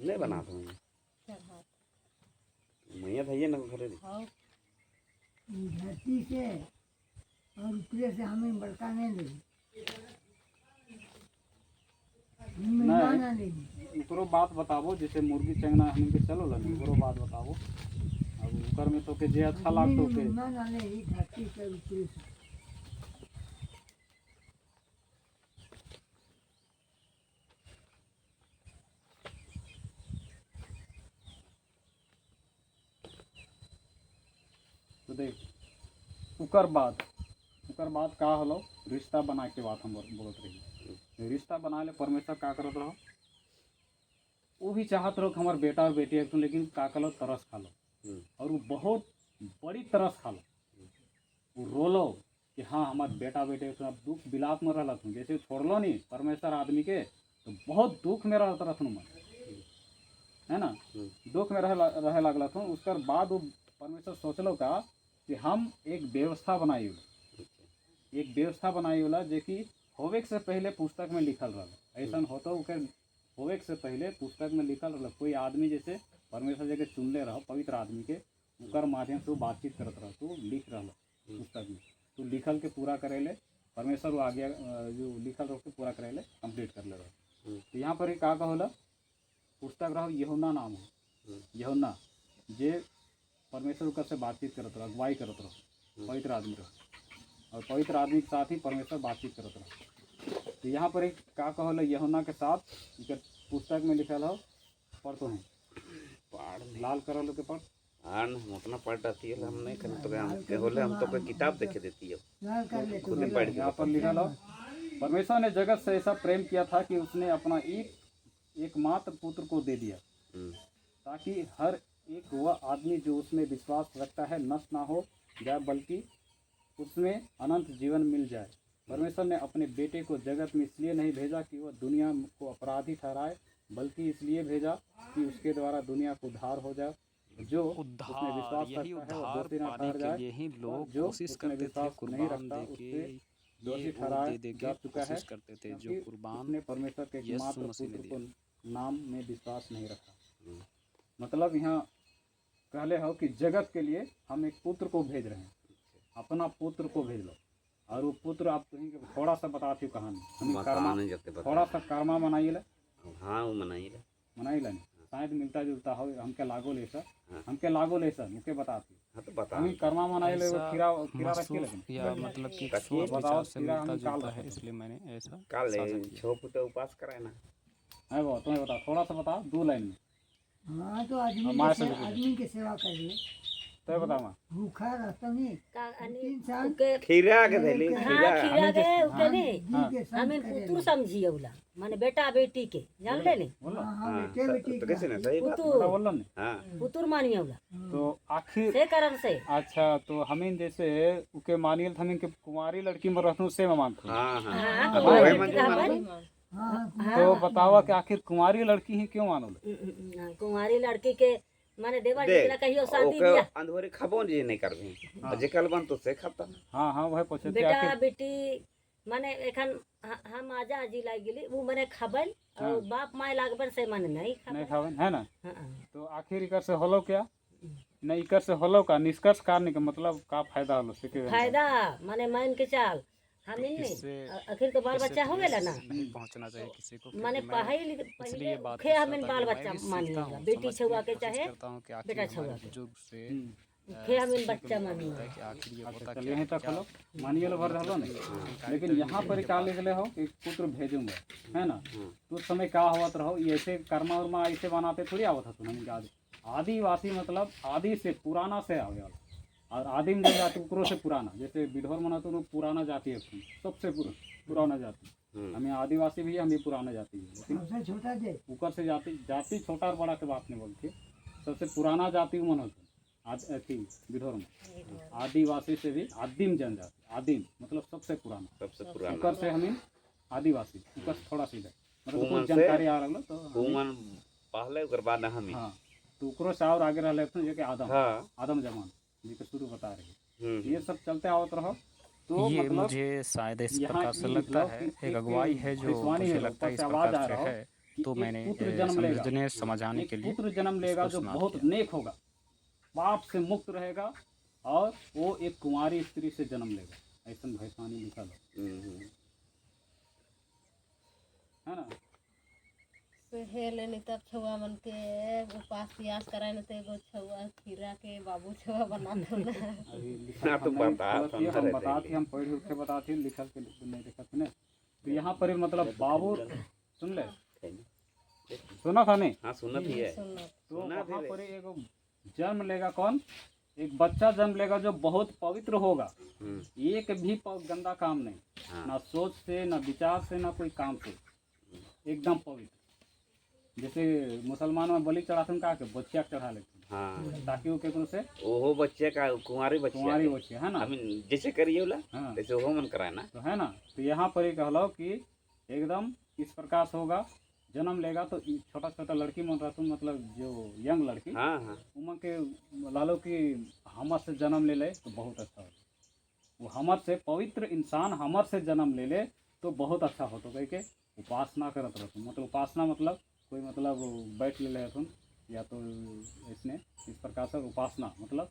S3: नहीं बना तो मैया था ये ना करे
S4: धरती से और ऊपरे से हमें बड़का नहीं ले
S1: ऊपरो बात बताबो, जैसे मुर्गी चंगना हम के चलो लगे ऊपरो बात बताबो। अब ऊपर में तो के जे अच्छा लागतो के
S4: धरती से ऊपरे से
S1: तो देख उकर बाद का हलो रिश्ता बना के बात हम बोलत रही। रिश्ता बना ले परमेश्वर का करत रहो, वो भी चाहत रहो कि हमार बेटा और बेटी है, लेकिन का कलो तरस खा लो, और वो बहुत बड़ी तरस खा लो, वो रो लो कि हाँ हमारे बेटा बेटे सब दुख बिलाप में रहत हूँ, जैसे छोड़लो नहीं परमेश्वर आदमी के तो बहुत दुख में रहत रहथुन मैं, है ना, दुख में रहे लगल हूँ। उसके बाद वो परमेश्वर सोचलो का कि हम एक व्यवस्था बनाई होला, एक व्यवस्था बनाई होला जे कि होवे से पहले पुस्तक में लिखल रहा, ऐसा होता ओकर होवे से पहले पुस्तक में लिखल रहा। कोई आदमी जैसे परमेश्वर जगह चुनले रहो पवित्र आदमी के, उनकर माध्यम से वो बातचीत करत रह, तो लिख रहा पुस्तक में, तो लिखल के पूरा करेले परमेश्वर वो आगे जो लिखल रहो के पूरा करेले कंप्लीट कर ले रहो। तो यहाँ पर ही का होला पुस्तक रहो यूहन्ना नाम हो, यूहन्ना जे परमेश्वर कर से बातचीत करत रहो, अगुवाई करत रहो, पवित्र आदमी रहो और पवित्र आदमी के साथ ही परमेश्वर बातचीत करत रहो। तो यहाँ पर एक का होला यूहन्ना के साथ इनके पुस्तक में लिखल हो, पढ़तो हैं
S3: पढ़
S1: लाल करल के पढ़
S3: हम उतना पढ़ रहती है, हम नहीं करते तो हम के होले हम तो कोई किताब देखे देती है
S4: लाल कर ले
S3: खुद ही पढ़ के
S1: यहाँ पर लिखल हो, परमेश्वर ने जगत से ऐसा प्रेम किया था कि उसने अपना एकमात्र पुत्र को दे दिया ताकि हर एक वह आदमी जो उसमें विश्वास रखता है नष्ट ना हो जाए बल्कि उसमें अनंत जीवन मिल जाए। परमेश्वर ने अपने बेटे को जगत में इसलिए नहीं भेजा कि वह दुनिया को अपराधी ठहराए, बल्कि इसलिए भेजा कि उसके द्वारा दुनिया को उद्धार हो जाए। जो उसमें विश्वास
S2: यही
S1: रखता है वो
S2: उद्धार
S1: दोषी न
S2: पाने
S1: ठहर
S2: के
S1: जाए,
S2: लिए ही
S1: और
S2: लोग
S1: जो
S2: कोशिश
S1: उसमें
S2: करते थे
S1: विश्वास नहीं
S2: कुर्बान
S1: रखता
S2: दे के,
S1: उससे दोषी
S2: ये
S1: ठहराया
S2: दे
S1: जा
S2: के
S1: चुका है,
S2: कोशिश करते थे जो
S1: क्योंकि
S2: कुर्बान
S1: उसने परमेश्वर के
S2: यीशु
S1: एकमात्र
S2: मसीह ने
S1: पुत्र
S2: दिया।
S1: को नाम में विश्वास नहीं रखा। मतलब यहाँ कहले हो कि जगत के लिए हम एक पुत्र को भेज रहे हैं, अपना पुत्र को भेज लो। और वो पुत्र आप तुम्हें थोड़ा सा बताती हूँ कहानी, हम कर्मा
S3: नहीं जाते बता
S1: थोड़ा सा कर्मा मनाइए
S3: हाँ वो मनाई
S1: नहीं शायद मिलता जुलता हो हमके लागो ले सर,
S3: हाँ।
S1: हमके लागो ले सर मुके बताती
S3: हाँ तो बता
S1: हम कर्मा मनाए ले वो खीरा खीरा रखिए
S2: महसूस
S1: लेकिन
S2: या मतलब कि
S3: रखिए,
S2: सोच
S1: बताओ
S2: विचार से
S1: खीरा
S2: मिलता
S1: हम काल
S2: जुलता है,
S1: रखते
S2: इसलिए मैंने ऐसा
S3: काल
S2: साझा किया।
S3: छो फुटे उपास कराए ना
S1: है वो तुम्हें बताओ थोड़ा सा बताओ 2 लाइन में
S4: हाँ तो
S1: हमारे से भी
S4: आदमी के सेवा करिए,
S1: तो बताओ माँ
S4: भूखा रहता नहीं
S5: का
S4: 3 साल
S3: खीरा के धैली
S5: हाँ
S3: खीरा
S5: खीरा के उके ने
S4: जी के संग
S5: हमें
S4: करेले।
S5: पुतू समझिए उला माने बेटा बेटी के जान ले ने
S1: बोलो
S4: हाँ हाँ
S3: हाँ
S4: बेटे बेटी
S3: तो कैसे ना सही बात
S1: बता
S5: पुतू
S1: बोलो नहीं
S3: हाँ
S5: पुतुर मानिए उला
S1: तो आखिर
S5: से कारण से
S1: अच्छा तो हमें जैसे उके मानियल था हमें के कुंवारी लड़की में रहनु से मानते
S3: हाँ हाँ
S5: हाँ
S3: अब
S5: कुंवारी
S3: वही
S5: लड़की
S3: मंजूर
S5: का
S3: मान
S5: हमारी
S4: हाँ
S1: तो बतावा कि आखिर कुंवारी लड़की ही क्यों मानो
S5: कुंवारी लड़की के माने देवा
S3: देख,
S5: जितना कहियो शादी
S3: ओके
S5: बिया
S3: अंधोरे खबो जी नहीं करबे जे कल बन तो से खाता
S1: हाँ हाँ वह पूछे थे
S5: बेटा
S1: आखिर
S5: बेटी माने एखन हम आजा आजी लाग गेली वो माने खबल और बाप माय लागबर से माने नहीं
S1: नहीं
S5: खबल
S1: खावन है ना।
S5: हाँ
S1: तो आखिर इकर से होलो क्या नहीं इकर से होलो का निष्कर्ष कारण के मतलब का फायदा होलो से के
S5: फायदा माने मान के चाल हम
S2: इससे
S5: ने आखिर तो बाल बच्चा हो गेला ना
S2: नहीं पहुंचना चाहिए किसी को,
S5: माने
S2: क्योंकि मैं
S5: पढ़ाई
S2: इसलिए
S5: पहले
S2: ये बात
S5: खे
S2: पूछता
S5: हमें
S2: था
S5: बाल
S2: कि मैं
S5: बच्चा
S2: भी सीखता
S5: मानिएगा
S2: हूँ,
S5: बेटी
S2: समझने
S5: छुआ
S2: की
S5: के
S2: कोशिश
S5: चाहे
S2: करता हूँ कि
S5: बेटा
S2: आखिर हमारे
S5: छुआ के।
S2: बुजुर्ग से
S5: खे हमें
S2: सीखने को
S5: बच्चा
S2: मिलता
S5: मानिएगा
S2: है कि आखिर ये होता
S1: चलिए
S2: क्या
S1: यहीं
S2: है,
S1: तक
S2: क्या
S1: होलो मानिए लो भर रहलो नहीं। लेकिन यहाँ पर क्या लिखले हो कि पुत्र भेजूंगा है ना, तो उस समय क्या होत रहो ये ऐसे कर्मा उर्मा ऐसे बनाते थोड़ी आवत था तुम आदिवासी मतलब आदि से पुराना से आ गया और आदिम जो जाति उकरो से पुराना जैसे विधवर मना तो पुराना जाति है सबसे पुराना जाति हमें आदिवासी भी हम भी पुराना जाति है, लेकिन
S4: सबसे छोटा जे
S1: ऊपर से जाति छोटा और बड़ा के बात नहीं बोलती, सबसे पुराना जाति मन होता अथी विधवर में आदिवासी से भी आदिम जनजाति आदिम मतलब सबसे पुराना
S3: सबसे पुराना
S1: ऊपर से हमें आदिवासी ऊपर से थोड़ा सीधा मतलब
S3: उमन
S1: कुछ
S3: से-
S1: जानकारी आ रहा तो हमें-
S3: उमन पहले ओकर बाद हम
S1: हाँ तो ऊकरो से और आगे रह जो कि आदम
S3: हाँ
S1: आदम जमान जी के शुरू बता रहे
S3: हम्म
S1: ये सब चलते आवत रहो तो
S2: ये
S1: मतलब
S2: मुझे शायद इस
S1: यहाँ
S2: प्रकार से
S1: ये
S2: लगता
S1: मतलब
S2: है
S1: कि
S2: एक अगुवाई है जो
S1: भविष्यवाणी
S2: मुझे
S1: है,
S2: लगता है
S1: ऊपर
S2: इस
S1: से आवाज आ
S2: प्रकार
S1: रहा
S2: से
S1: हो
S2: है,
S1: कि
S2: तो
S1: एक
S2: मैंने
S1: पुत्र जन्म लेगा,
S2: समझने समझाने
S1: एक
S2: के लिए
S1: पुत्र जन्म लेगा
S2: इसको
S1: जो
S2: सुना
S1: बहुत
S2: दिया।
S1: नेक होगा, पाप से मुक्त रहेगा और वो एक कुंवारी स्त्री से जन्म लेगा, ऐसा भविष्यवाणी लिखा है ना।
S6: हेले नहीं तब छुआ मन के उपास पियास कराए न तो एगो छुआ खीरा के बाबू छुआ बना दो ना
S1: अभी लिखा
S3: हाँ, तो
S1: हमने
S3: बता,
S1: गलत किया,
S3: समझ
S1: हम
S3: रहे
S1: बताते
S3: थे।
S1: हम पढ़ उठ के बताते लिखल के नहीं देखा थे ना। तो यहाँ पर मतलब बाबू सुन ले सुना था नहीं
S3: हाँ सुनत ही है
S6: सुनो
S1: तो
S3: सुना
S1: वहाँ
S3: भी
S1: पर एगो जन्म लेगा कौन, एक बच्चा जन्म लेगा जो बहुत पवित्र होगा, एक भी गंदा काम नहीं,
S3: हाँ
S1: ना सोच से ना विचार से ना कोई काम से, एकदम पवित्र। जैसे मुसलमान में बलि चढ़ाते हैं का के बच्चिया चढ़ा लेते हैं,
S3: हाँ
S1: ताकि वो केकरो से
S3: ओहो बच्चे का कुंवारी बच्चे
S1: कुंवारी बच्चे है ना।
S3: अभी जैसे करिए बोला
S1: हाँ
S3: वैसे ओहो मन कराए ना।
S1: तो है ना। तो यहाँ पर ही कहलो कि एकदम इस प्रकार से होगा, जन्म लेगा तो छोटा छोटा लड़की मन रहतु, मतलब जो यंग लड़की
S3: हाँ हाँ
S1: उमन के लालो कि हमर से जन्म ले ले तो बहुत अच्छा हो, वो हमर से पवित्र इंसान हमर से जन्म ले ले तो बहुत अच्छा हो। तो कह के उपासना करत रहतु, मतलब उपासना मतलब कोई मतलब बैठ ले रहतुन या तो इसने इस प्रकार से उपासना मतलब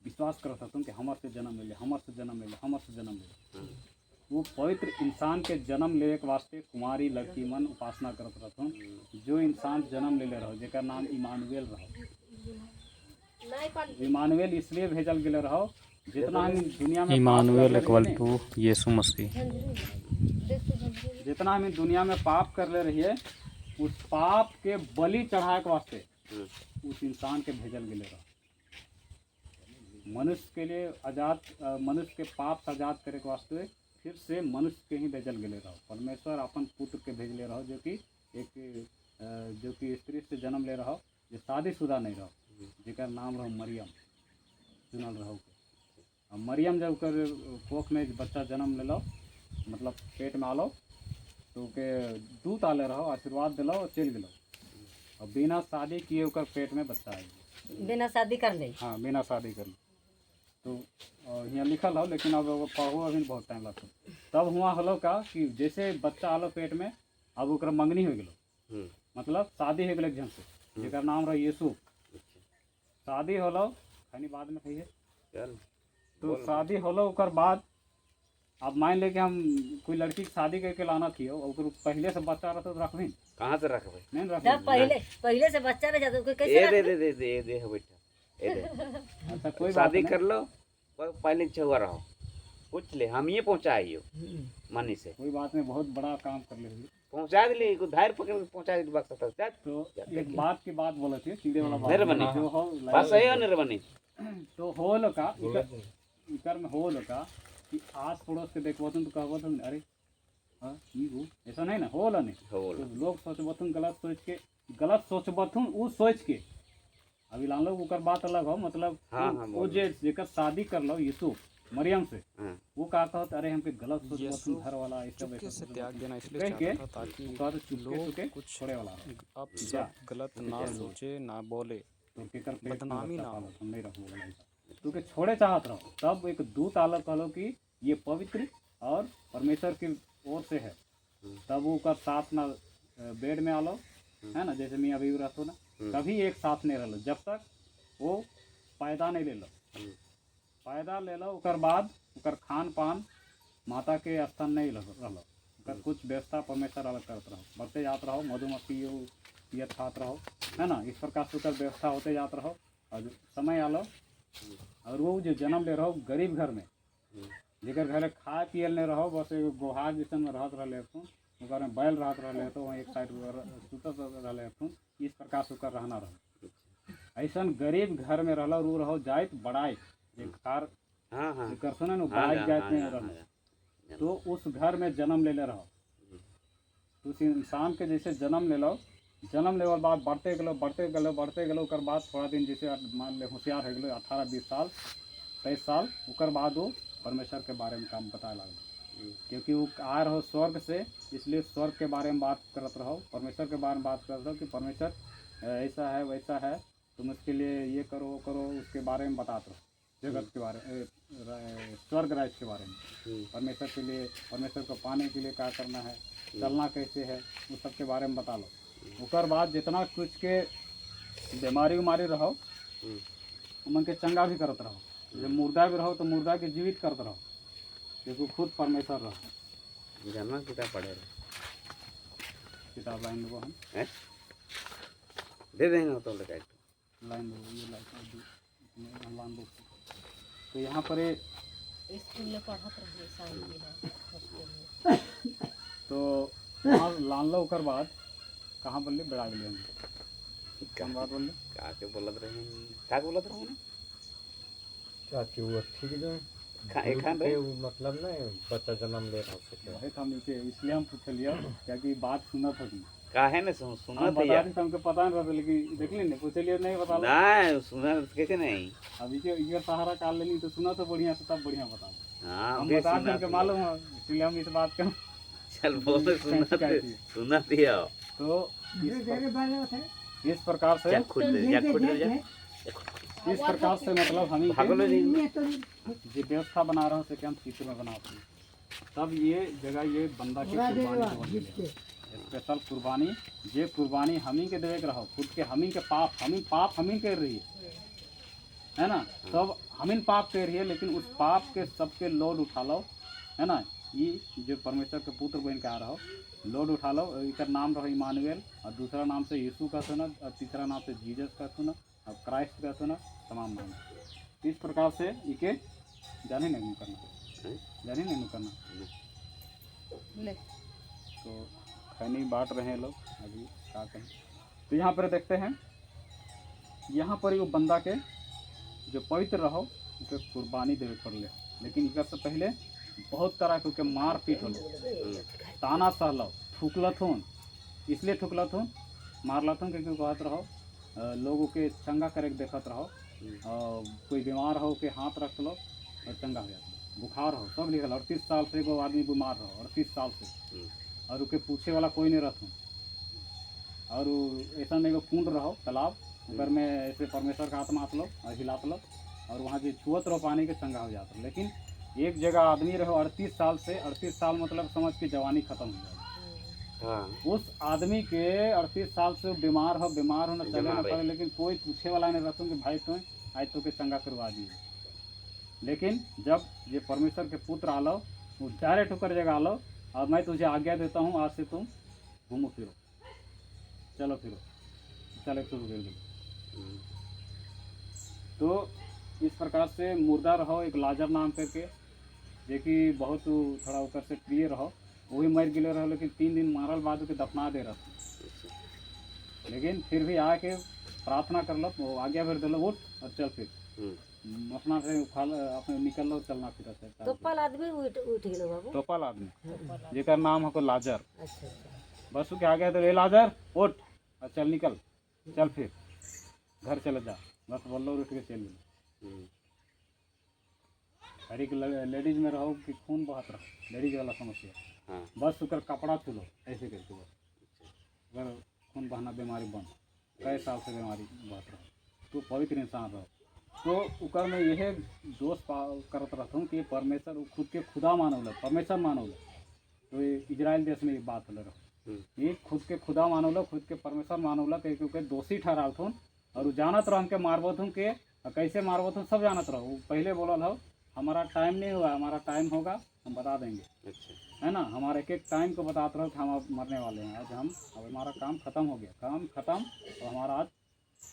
S1: विश्वास करत रहतुन कि हमर से जन्म ले ले, हमर से जन्म ले ले, हमर से जन्म ले ले। वो पवित्र इंसान के जन्म लेवे के वास्ते कुमारी लड़की मन उपासना करत रहथुन। जो इंसान जन्म ले ले रहो जेकर नाम इमानुएल रहो, इमानुएल इसलिए भेजल गेले रहो जितना हम दुनिया में
S2: इमानुएल इक्वल टू यीशु मसीह।
S1: जितना हम दुनिया में पाप कर ले रहिए उस पाप के बलि चढ़ाए के वास्ते उस इंसान के भेजल गेले रहो। मनुष्य के लिए आज़ाद, मनुष्य के पाप से आज़ाद करे के वास्ते फिर से मनुष्य के ही भेजल गेले रहो। परमेश्वर अपन पुत्र के भेजले रहो जो कि एक जो कि स्त्री से जन्म ले रहो, जो शादीशुदा नहीं रहो, जेकर नाम रहो मरियम चुनल रहो। और मरियम जब कर कोख में बच्चा जन्म ले लो, मतलब पेट में आलो तो के दूत आले रहो, आशीर्वाद दिलो और चल गलो। और बिना शादी किए ओकर पेट में बच्चा आए,
S5: बिना शादी कर ले।
S1: हाँ बिना शादी कर ली। तो यहाँ लिखल हो, लेकिन अब पढ़ो अभी बहुत टाइम लगता। तब हुआ हलो का कि जैसे बच्चा आलो पेट में, अब ओकर मंगनी हो गलो, मतलब शादी हो गल एक जन से जेकर नाम रहो यीशु। शादी होलो खनी बाद में कहिए।
S3: चल
S1: तो शादी होलो ओकर बाद अब मान ले कि हम कोई लड़की की शादी करके लाना थी और पहले से बच्चा रहता तो रखबी
S3: कहाँ से रखबे?
S1: नहीं
S5: जब
S1: रखबी।
S5: पहले से बच्चा रह जाता तो कैसे
S3: ए दे
S5: रख
S3: दे दे दे दे हो बेटा, ए दे
S1: अच्छा कोई बात
S3: शादी
S1: नहीं।
S3: कर लो पहले छुआ रहो, पूछ ले हम ये पहुँचाइयो मनी से
S1: कोई बात नहीं, बहुत बड़ा काम कर ले हुई।
S3: पहुँचा दिले को धार पकड़ के पहुँचा दे बक्सा तक।
S1: तो एक बात की बात बोले थे सीधे वाला बात
S3: निर्बनी।
S1: जो हो
S3: बस है निर्बनी।
S1: तो होल का इकर में होल का कि आस पड़ोस के देखबो तो कहबो तो अरे हाँ ई हो, ऐसा नहीं ना होला नहीं।
S3: होला
S1: तो लोग सोचबथुन गलत सोचबथुन उ सोच के अभी लान लो ओकर बात अलग हो, मतलब
S3: हाँ, हाँ,
S1: वो जे जेकर शादी कर लो यीशु मरियम से,
S3: हाँ।
S1: वो का कहत अरे हमके गलत सोचबथुन घर वाला ऐसा
S2: चुपके से त्याग देना इसलिए
S1: कह के
S2: चाहता था ताकि
S1: कहत चुपके
S2: लोग
S1: चुपके
S2: कुछ
S1: छोड़े वाला रहो।
S2: अब सब गलत ना सोचे ना बोले।
S1: तो केकर पेट में
S2: बदनामी
S1: बच्चा
S2: ना
S1: पालो, हम नहीं रखो वाला ऐसा। तू के छोड़े चाहत रहो, तब एक दूत आलो कहलो कि ये पवित्र और परमेश्वर की ओर से है। तब वो का साथ ना बेड में आलो, है ना, जैसे मैं अभी रहतो ना, कभी एक साथ नहीं रहो जब तक वो पैदा नहीं ले लो। पैदा ले लो ओकर बाद ओकर खान पान माता के स्थान नहीं रहो, ओकर कुछ व्यवस्था परमेश्वर अलग करत रहो, बढ़ते जात रहो, मधुमक्खी पियत खात रहो, है ना, इस प्रकार से ओकर व्यवस्था होते जात रहो। और समय आलो और वो जो जन्म ले रहो गरीब घर में, जेकर घर खाए पियल नहीं रहो, बस एगो गोहार जैसे में रहत रहे थून, ओकर में बैल रहत रहे तो वहाँ एक साइड सुतत रहे थून, इस प्रकार से ओकर रहना रहो। ऐसा गरीब घर में रहलो रू रहो जाइत बड़ाई जे कार
S3: हाँ हाँ
S1: कर सुने ना बड़ाई जाइत में रहो, तो उस घर में जन्म ले ले रहो। तो उस इंसान के जैसे जन्म ले लो, जन्म लेवल बाद बढ़ते गलो ओकर बाद थोड़ा दिन जैसे मान ले होशियार हो गए 18-20 साल 23 साल, ओकर बाद वो परमेश्वर के बारे में काम बताए लगल, क्योंकि वो आ रहो स्वर्ग से, इसलिए स्वर्ग के बारे में बात करत रहो, परमेश्वर के बारे में बात करत रहो कि परमेश्वर ऐसा है वैसा है, तुम इसके लिए ये करो वो करो, उसके बारे में बताते रहो, जगत के बारे में, स्वर्ग राज्य के बारे में, परमेश्वर के लिए, परमेश्वर को पाने के लिए क्या करना है, चलना कैसे है, उस सब के बारे में बता लो। ओकर बाद जितना कुछ के बीमारी उमारी रहो उमन के चंगा भी करत रहो, जब मुर्दा भी रहो तो मुर्दा के जीवित करत रहो, क्योंकि खुद परमेश्वर रहो।
S3: जन्म किताब पढ़े
S1: किताब लाइन दो हम
S3: दे देंगे तो लगा
S1: लाइन दो, ये लाइन दो। तो यहाँ पर
S6: स्कूल में पढ़त रहिए शाम में
S1: तो वहाँ लान लो, ओकर बाद कहाँ बोल बढ़ा दिले हम कौन बात बोल
S3: का के बोलत रहे, का बोलत रहे ना
S7: चाची वो ठीक है
S3: खान रहे
S7: मतलब ना बच्चा जन्म ले रहा है
S1: वही हम इसलिए हम पूछ लिया क्या कि बात सुनत होगी
S3: काहे ने सुना
S1: हम
S3: तो
S1: बता
S3: यार
S1: दी तो हमको पता नहीं रहता, लेकिन देख ली पूछे लिए नहीं बता लो।
S3: ना सुना कैसे नहीं।
S1: अभी के ये सहारा काल लेनी तो सुना तो बढ़िया से, तब बढ़िया बता दो।
S3: हाँ
S1: हम
S3: बे
S1: बता
S3: सुना
S1: दें कि
S3: तो
S1: मालूम है, इसलिए हम इस बात का
S3: चल बोल सुना दिया
S1: तो
S4: जो तेरे बारे में थे
S1: इस प्रकार से
S3: जा खुद ले जा खुद ले जा
S1: इस प्रकार से मतलब हम
S3: भागो ले
S4: ये तो
S1: जो व्यवस्था बना रहे हैं हम चित्र में बनाते हैं। तब ये जगह ये बंदा की
S4: पूरा
S1: कुर्बानी
S4: देगा
S1: के बन
S4: जिसके
S1: गया। स्पेशल कुर्बानी, ये कुर्बानी हमी के देवे के रहो, खुद के हमी के पाप हमी कर रही है ना। सब हमीन पाप कर रही है, लेकिन उस पाप के सबके लोड उठा लो, है ना। ये जो परमेश्वर के पुत्र बन के आ रहा हो, लोड उठा लो। एक नाम रहो इमानुएल, और दूसरा नाम से यीशु का सुना, और तीसरा नाम से जीसस का सुना, और क्राइस्ट का सुना, तमाम नाम। इस प्रकार से इके जाने नहीं करना, जाने नहीं करना।
S6: ले
S1: तो खैनी बांट रहे हैं लोग अभी क्या करें। तो यहाँ पर देखते हैं, यहाँ पर वो बंदा के जो पवित्र रहो उनके कुर्बानी देवे पड़ ले, लेकिन एक से पहले बहुत तरह के मार पीट हो, ताना सहलो, थूकलत हूँ, इसलिए थूकलत हूँ, मारलत हूँ क्योंकि कहत रहो लोगों के चंगा करे के देखत रहो। कोई बीमार हो के हाथ रख लो और चंगा हो जाता, बुखार हो सब लिखल। 38 साल से एगो आदमी बीमार रहो, 38 साल से, और उके पूछे वाला कोई नहीं रहता। और ऐसा नहीं कुंड रहो तालाब, उधर में ऐसे परमेश्वर का आत्मा आत लो और हिलात लो, और वहाँ जो छुअत रहो पानी के चंगा हो जाता। लेकिन एक जगह आदमी रहो 38 साल से, 38 साल मतलब समझ के जवानी खत्म हो जाए। उस आदमी के 38 साल से बीमार हो न चले न पड़े, लेकिन कोई पूछे वाला नहीं रहता कि भाई तुम आज तो के चंगा करवा दिए। लेकिन जब ये परमेश्वर के पुत्र आलो, वो डायरेक्ट होकर जगह आलो, और मैं तुझे आज्ञा देता हूँ आज से तुम घूमो फिरो, चलो फिरो, चले शुरू कर दो। तो इस प्रकार से मुर्दा रहो एक लाजर नाम करके, जो कि बहुत थोड़ा ऊपर से प्रिय रहो, वही मर गिले रहो, लेकिन 3 दिन मारल बाद के दफना दे रहा। लेकिन फिर भी आके प्रार्थना कर लो, वो आज्ञा भर दिलो, उठ और चल फिर अपना से उखाल अपने निकल लो, चलना फिर से।
S5: टोपल आदमी उठ गेलो बाबू।
S1: टोपल आदमी जेकर नाम है लाजर,
S5: अच्छा
S1: बस उसके आगे तो लाजर उठ और चल निकल, चल फिर घर चले जा, बस बोल लो उठ के चल। हर एक लेडीज में रहो कि खून बहत रहो, लेडीज वाला समस्या, बस उकर कपड़ा छू लो ऐसे करके, बस अगर खून बहना बीमारी बंद, कई साल से बीमारी बहत रहो तो पवित्र इंसान रहो। तो उकर में यह दोष करत रहता हूँ कि परमेश्वर खुद के खुदा मानो लो, परमेश्वर मानो लो। तो इजराइल देश में ये बात हो रहा, ये खुद के खुदा मानो लो, खुद के परमेश्वर मानो लो, क्योंकि दोषी ठहरात हूँ और जानत रहो हमके मारबत हूँ के कैसे मारबत हूँ, सब जानत रहो। पहले बोला हो हमारा टाइम नहीं हुआ, हमारा टाइम होगा हम बता देंगे, है ना। हमारे एक टाइम को बताते रहो कि हम अब मरने वाले हैं, आज हम अब हमारा काम ख़त्म हो गया, काम ख़त्म, और हमारा आज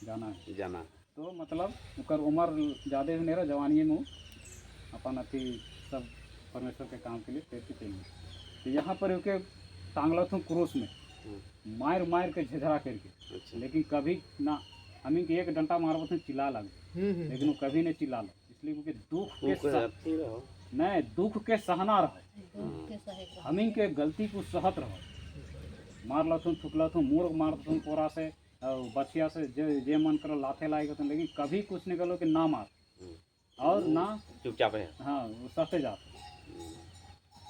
S1: जाना है। तो मतलब उकर उम्र ज़्यादा नहीं रहा, जवानी में अपन अति सब परमेश्वर के काम के लिए तैयारी चाहिए। तो यहाँ पर उनके टांगलत हूँ क्रूस में, मार मार के झझरा करके, लेकिन कभी ना हमें एक डंटा मारबत हूँ चिल्ला लगे, लेकिन वो कभी नहीं चिल्ला लो, इसलिए क्योंकि दुख के सहना रहो, हमें के गलती को सहत रहो। मार लथुन थुकलथुन मूर्ख मारथुन पोरा से बचिया से जे मन करो लाथे लाएगा, तो लेकिन कभी कुछ नहीं करो कि ना मार और ना
S3: चुपचाप है।
S1: हाँ वो सहते जाते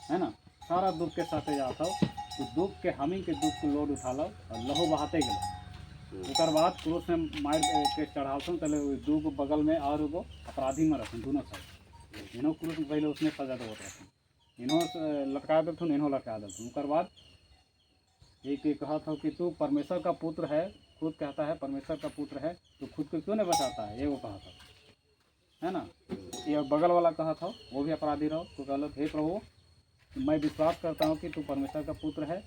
S1: है ना, सारा दुख के सहते जाता हो। तो दुख के हमी के दुख को लोड उठा लो और लहू बहाते गलो। उसके बाद क्रूस में मार के चढ़ाते तले दू गो बगल में और वो अपराधी में रहते दोनों साइड, इन्हों क्रूस में पहले उसने सजा दो रहते, इन्हों लटका देते इन्हों लटका देते। उसके बाद एक कहा था कि तू परमेश्वर का पुत्र है, खुद कहता है परमेश्वर का पुत्र है, तो खुद को क्यों नहीं बचाता है, ये वो कहा था, है ना। ये बगल वाला कहा था वो भी अपराधी रहो, तो कह लो हे प्रभु मैं विश्वास करता हूँ कि तू परमेश्वर का पुत्र है,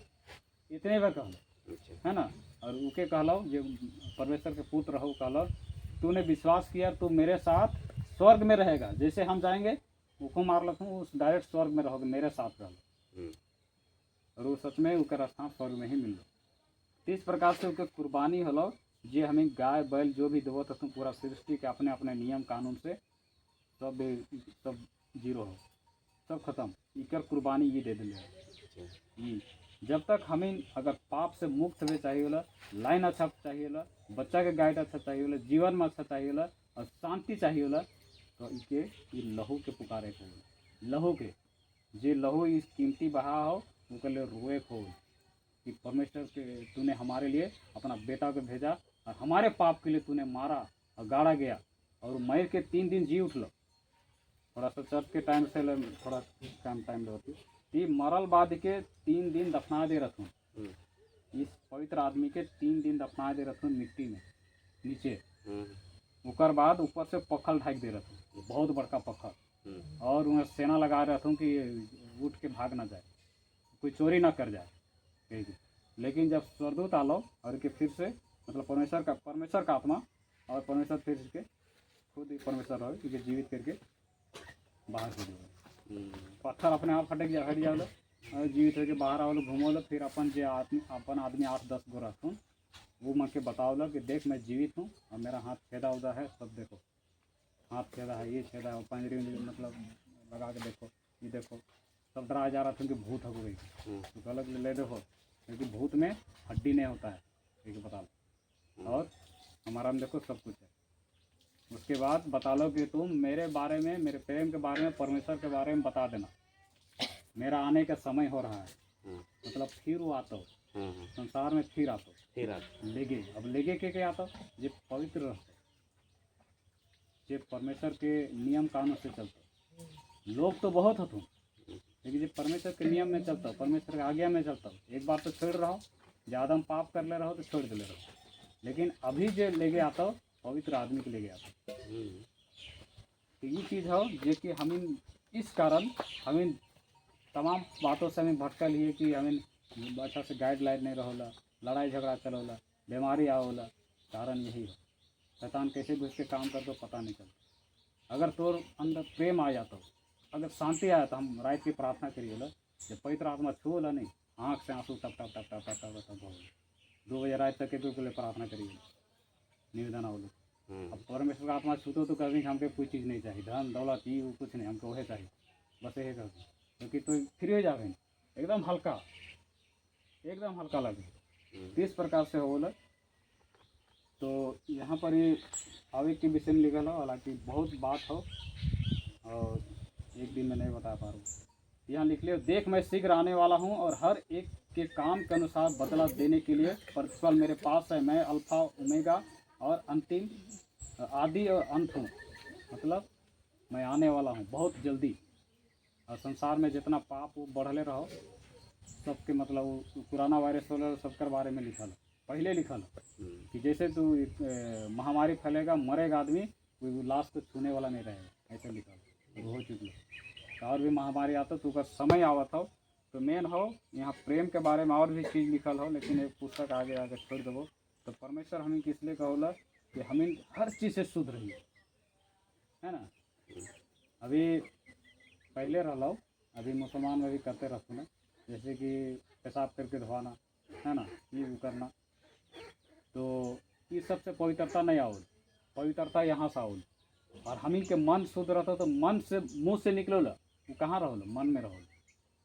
S1: इतने बार कह लो, है ना। और उके कह लो जो परमेश्वर के पुत्र रहो, कह लो तूने विश्वास किया तू मेरे साथ स्वर्ग में रहेगा, जैसे हम जाएंगे उसको मार लो उस डायरेक्ट स्वर्ग में रहोगे, मेरे साथ रहो, और वो सच में उनका स्थान स्वर्ग में ही मिल लो। तो इस प्रकार से उनके कुर्बानी हलो, जे हमें गाय बैल जो भी देवो तो पूरा सृष्टि के अपने अपने नियम कानून से सब जीरो हो, सब खत्म, इकर कुर्बानी ये दे दिले। जब तक हमें अगर पाप से मुक्त हुए चाहिए होला, लाइन अच्छा चाहिए होला, बच्चा के गाइड अच्छा चाहिए होला, जीवन में अच्छा चाहिए होला और शांति चाहिए होला, तो इनके ये लहू के पुकारे को लहू के जे लहू इस कीमती बहा हो उनके लिए रोए को कि परमेश्वर के तूने हमारे लिए अपना बेटा को भेजा और हमारे पाप के लिए तूने मारा और गाड़ा गया और मर के 3 दिन जी उठलो। थोड़ा सा चर्च के टाइम से थोड़ा कम टाइम रहती ये मरल बाद के 3 दिन दफना दे रहूँ। इस पवित्र आदमी के 3 दिन दफना दे रहूँ मिट्टी में नीचे। उकर बाद ऊपर से पखल ढाक दे रहूँ, बहुत बड़का पखल, और वहाँ सेना लगा रहूँ कि उठ के भाग ना जाए, कोई चोरी ना कर जाए कहीं। लेकिन जब स्वर्गदूत आलो और के फिर से मतलब परमेश्वर का आत्मा और परमेश्वर फिर के खुद ही परमेश्वर रहो कि जीवित करके बाहर कर दिया। पत्थर अपने आप हट जाओ और जीवित होकर बाहर आओ घूमो, फिर अपन जो अपन आदमी 8-10 गो रहूँ वो मन के बताओ कि देख मैं जीवित हूँ और मेरा हाथ छेदा उदा है, सब देखो हाथ छेदा है, ये छेदा है, पंजरी मतलब लगा के देखो, ये देखो, सब डरा जा रहा था कि भूत हो गई। तो गलत ले देखो क्योंकि भूत में हड्डी नहीं होता है, ठीक है बता लो, और हमारा में देखो सब कुछ है। उसके बाद बता लो कि तुम मेरे बारे में, मेरे प्रेम के बारे में, परमेश्वर के बारे में बता देना, मेरा आने का समय हो रहा है। मतलब फिर वो आता हो संसार में, फिर आता लेगे। अब लेगे के आता जो पवित्र रहते, जो परमेश्वर के नियम कानून से चलता। लोग तो बहुत होते लेकिन जो परमेश्वर के नियम में चलता, परमेश्वर के आज्ञा में चलता, एक बार तो छोड़ रहो, ज़्यादा पाप कर ले रहो तो छोड़ दे ले रहो। लेकिन अभी जो लेके आता पवित्र आदमी के लेके आता, तो ये चीज़ हो जो कि हम इस कारण हमें तमाम बातों से हमें भटकल ही है कि हमें अच्छा से गाइडलाइन नहीं रहोला, लड़ाई झगड़ा चलोला, बीमारी आओला। कारण यही है शैतान कैसे घुस के काम कर दो पता नहीं चलता। अगर तोर अंदर प्रेम आ जाता, अगर शांति आया तो हम रात की प्रार्थना करिए जब पवित्र आत्मा छूला नहीं, आँख से आंसू टप टप टप टप टप टप टप 2 बजे रात तक के लिए प्रार्थना करिए, निवेदन हो। अब परमेश्वर का आत्मा छूतो तो कभी हमको कोई चीज़ नहीं चाहिए, धन दौलत ये कुछ नहीं, हमको वही चाहिए, बस यही कर दो क्योंकि तो फ्री हो जाए एकदम हल्का लगे। तो इस प्रकार से हो। तो यहाँ पर ये आवेग के विषय में लिखा हो, हालांकि बहुत बात हो और एक दिन में नहीं बता पा रहा हूँ। यहाँ लिख लियो, देख मैं शीघ्र आने वाला हूँ और हर एक के काम के अनुसार बदला देने के लिए प्रतिफल मेरे पास है। मैं अल्फा ओमेगा और अंतिम आदि और अंत हूँ। मतलब मैं आने वाला हूँ बहुत जल्दी। और संसार में जितना पाप वो बढ़ले रहो सबके मतलब पुराना वायरस वाला सबके बारे में लिखल पहले लिखल कि जैसे तू महामारी फैलेगा, मरेगा आदमी, कोई लाश को छूने वाला नहीं रहेगा, ऐसे लिखल हो चुकी है। और भी महामारी आता तो अगर समय आवत हो तो मेन हो यहाँ प्रेम के बारे में और भी चीज़ लिखल हो, लेकिन एक पुस्तक आगे आगे छोड़ देवो। तो परमेश्वर हमें किस लिए कहोला कि हमें हर चीज़ से शुद्ध रहिए, है ना। अभी पहले रहो, अभी मुसलमान में भी करते रहते ना, जैसे कि पेशाब करके धोना, है ना, ये भी करना। तो ये सबसे पवित्रता नहीं आओ, पवित्रता यहाँ से आओ। और हम ही के मन शुद्ध रहता तो मन से मुँह से निकलो ला, वो कहाँ रहो लो, मन में रहो।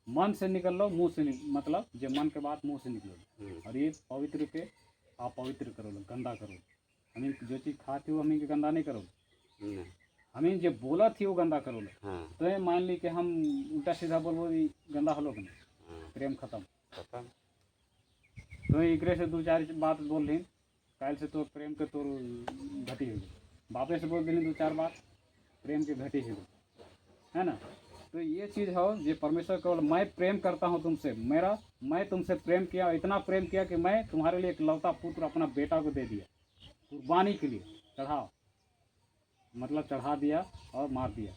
S1: मन से निकल लो, मुँह से मतलब जो मन के बात मुँह से निकलो। और ये पवित्र के आप पवित्र करो लो, गंदा करो। हमें जो चीज़ खाती हो हमें गंदा नहीं करो, हमें जो बोला थी वो गंदा करो लो। तो ये मान ली कि हम उल्टा सीधा बोलो गंदा हो लोग नहीं, प्रेम खत्म। तो एकरे से 2-4 बात बोल रही काल से तो प्रेम के तो घटी हो गई, बापे से बोल दी 2-4 बात प्रेम के घटी हो गई, है ना। तो ये चीज़ हो जो परमेश्वर केवल मैं प्रेम करता हूँ तुमसे, मैं तुमसे प्रेम किया, इतना प्रेम किया कि मैं तुम्हारे लिए एक लौता पुत्र अपना बेटा को दे दिया कुर्बानी के लिए, चढ़ा दिया और मार दिया।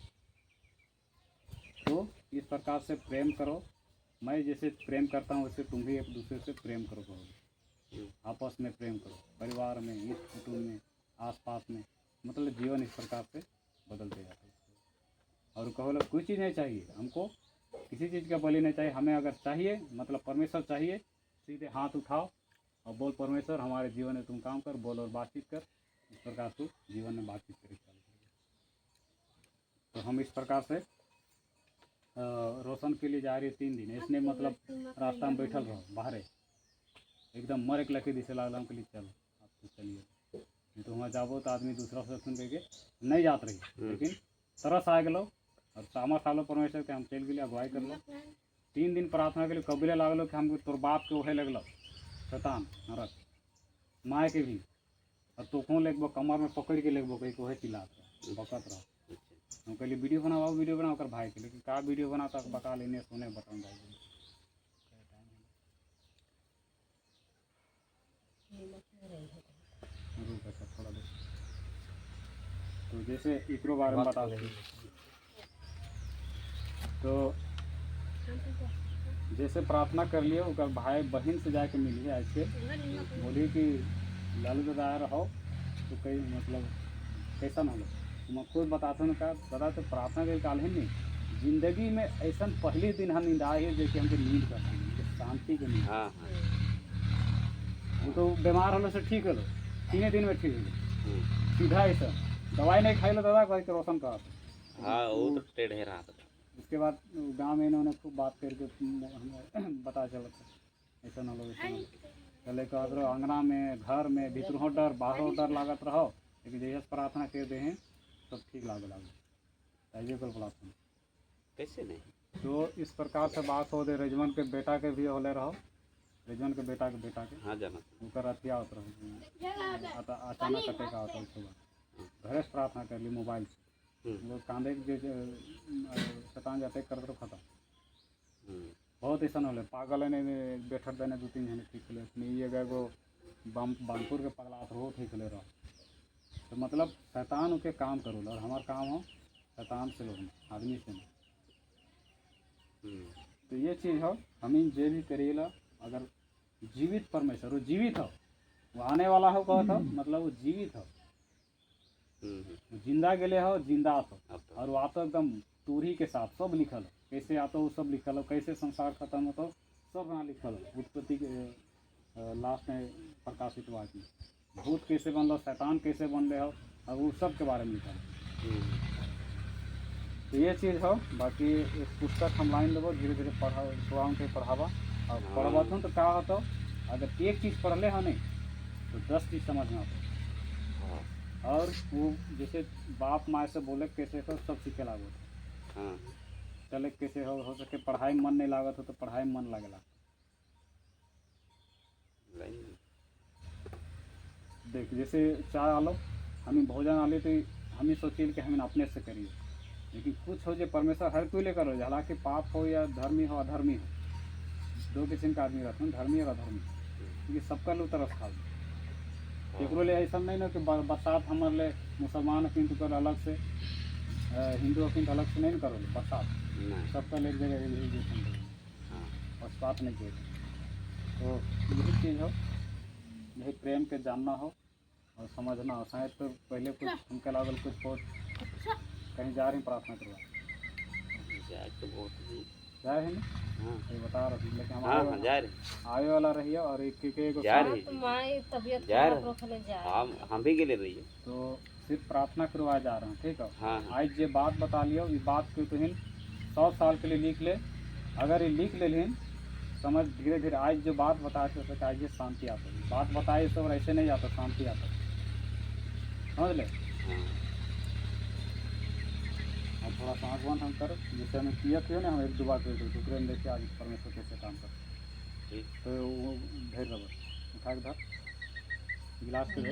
S1: तो इस प्रकार से प्रेम करो, मैं जैसे प्रेम करता हूँ वैसे तुम भी एक दूसरे से प्रेम करो, आपस में प्रेम करो, परिवार में, इस कुटुंब में, आसपास में, मतलब जीवन इस प्रकार से बदलते जाते हैं। और कहो लोग कोई चीज़ नहीं चाहिए हमको, किसी चीज़ का बलि नहीं चाहिए हमें। अगर चाहिए मतलब परमेश्वर चाहिए, सीधे हाथ उठाओ और बोल परमेश्वर हमारे जीवन में तुम काम कर, बोल और बातचीत कर। इस प्रकार से जीवन में बातचीत करें। तो हम इस प्रकार से रोशन के लिए जा रही है 3 दिन इसने मतलब रास्ता में बैठल रहो बाहर एकदम मर एक लखे दिसे लागल हम कहली चलो आप तो चलिए नहीं तो वहाँ जाबो तो आदमी दूसरा से सुन के नहीं जात रही लेकिन तरस आ गलो और सामा सालो परमेश्वर के हम चल गए अगुवाई कर लो 3 दिन प्रार्थना के लिए कबीले लागलो कि हमको तोर बाप के ओहे लगलो शैतान नरक माए के भी और तो कौन लेगबो कमर में पकड़ के लेगबो कहीं कोहे चिल्लात रहो बकत रहो हम कहली वीडियो बनाओ कर भाई के लेकिन का वीडियो बनाता बका लेने सुने बटन भाई थोड़ा देर तो जैसे इकरो बारे में बता देंगे तो जैसे प्रार्थना कर लिए उसका भाई बहन से जाके मिली ऐसे बोली कि लालू दादा रहो तो कई मतलब कैसा ना हो तो मैं खुद बताता हूँ का दादा तो प्रार्थना के काल है नहीं जिंदगी में ऐसा पहले दिन हम नींद आई है जैसे हमको नींद करते हैं शांति के नींद वो तो बीमार होने से ठीक है 3 दिन में ठीक है सीधा ऐसा दवाई नहीं खाई लो दादा कहीं रोशन का
S3: वो तो टेढ़े रहा था
S1: उसके बाद गांव में इन्होंने खूब बात करके हमें बता चला था ऐसा ना लोग चले कहते रहो अंगना में घर में भीतर डर बाहर डर लागत रहो लेकिन जैसे प्रार्थना कर दे हैं सब ठीक लागे चाहिए कल प्रार्थना
S3: कैसे नहीं
S1: तो इस प्रकार से बात हो दे रजमन के बेटा के भी होले रहो रजमन के बेटा के
S3: हाँ जाना
S1: उनका रतिया होता रहो अचानक कटे का होता है सुबह घरे से प्रार्थना कर ली मोबाइल से वो कांदे के शैतान जाते कर दो खत्म बहुत ऐसा होले पागल ने बैठक देने 2-3 जने ठीक ले ये गए वो बानपुर के पगलात हो ठीक ले रहो तो मतलब शैतान के काम करो और हमारा काम हो शैतान से लोग आदमी से नहीं तो ये चीज़ हो हम इन जे भी करेला अगर जीवित परमेश्वर वो जीवित हो वो आने वाला हो कहो तो मतलब वो जीवित हो जिंदा गले हो जिंदा हो और वो आता एकदम तूरी के साथ सब लिखल हो कैसे आता वो सब लिखल हो कैसे संसार खत्म हो तो सब वहाँ लिखल हो उत्पत्ति के लास्ट में प्रकाशित हुआ कि भूत कैसे बनलो शैतान कैसे बनले हो और वो सब के बारे में लिखल तो ये चीज़ हो बाकी एक पुस्तक हम लाइन देवो धीरे धीरे पढ़ा सुबह के पढ़ावा और पढ़वा तो क्या होता अगर एक चीज़ पढ़ले हो नहीं तो 10 चीज़ समझ में आता और वो जैसे बाप माँ से बोले कैसे हो सब सीखे लागो चले कैसे हो सके पढ़ाई में मन नहीं लागत हो तो पढ़ाई में मन लगेला देख जैसे चाय आलो हमें भोजन आले तो हम सोचिए कि हमें अपने से करिए लेकिन कुछ हो जो परमेश्वर हर कोई लेकर हो हालांकि पाप हो या धर्मी हो अधर्मी हो 2 किस्म का आदमी रहते हैं धर्मी और अधर्मी क्योंकि सबका लो तरस खा एक लिए ऐसा नहीं ना कि बरसात हमारे लिए मुसलमान किंतु कर अलग से हिंदू किंतु अलग से नहीं करो बरसात सबका ले जगह बरसात नहीं चाहिए तो यही चीज़ हो यही प्रेम के जानना हो और समझना हो शायद तो पहले कुछ उनके लागल कुछ बहुत कहीं जा रहे हैं प्रार्थना करवा जा रहे हैं ना ये बता रहे हैं लेकिन हमारे आए वाला रही है और एक
S6: तबीयत
S3: हम भी गेले रही है
S1: तो सिर्फ प्रार्थना करवा जा रहे हैं ठीक है आज ये बात बता लियो ये बात को तो 100 साल के लिए लिख ले अगर ये लिख ले लें समझ धीरे धीरे आज जो बात बता सके आज ये शांति आता है बात बताए सब ऐसे नहीं जाता शांति आता समझ ले और थोड़ा सा आँख बंद हम कर जैसे हमें किया थे ना हम 1-2 बार कर दूसरे में देखिए आज परमेश्वर कैसे काम कर तो वो ढेर रबर उठा के धर गिलास के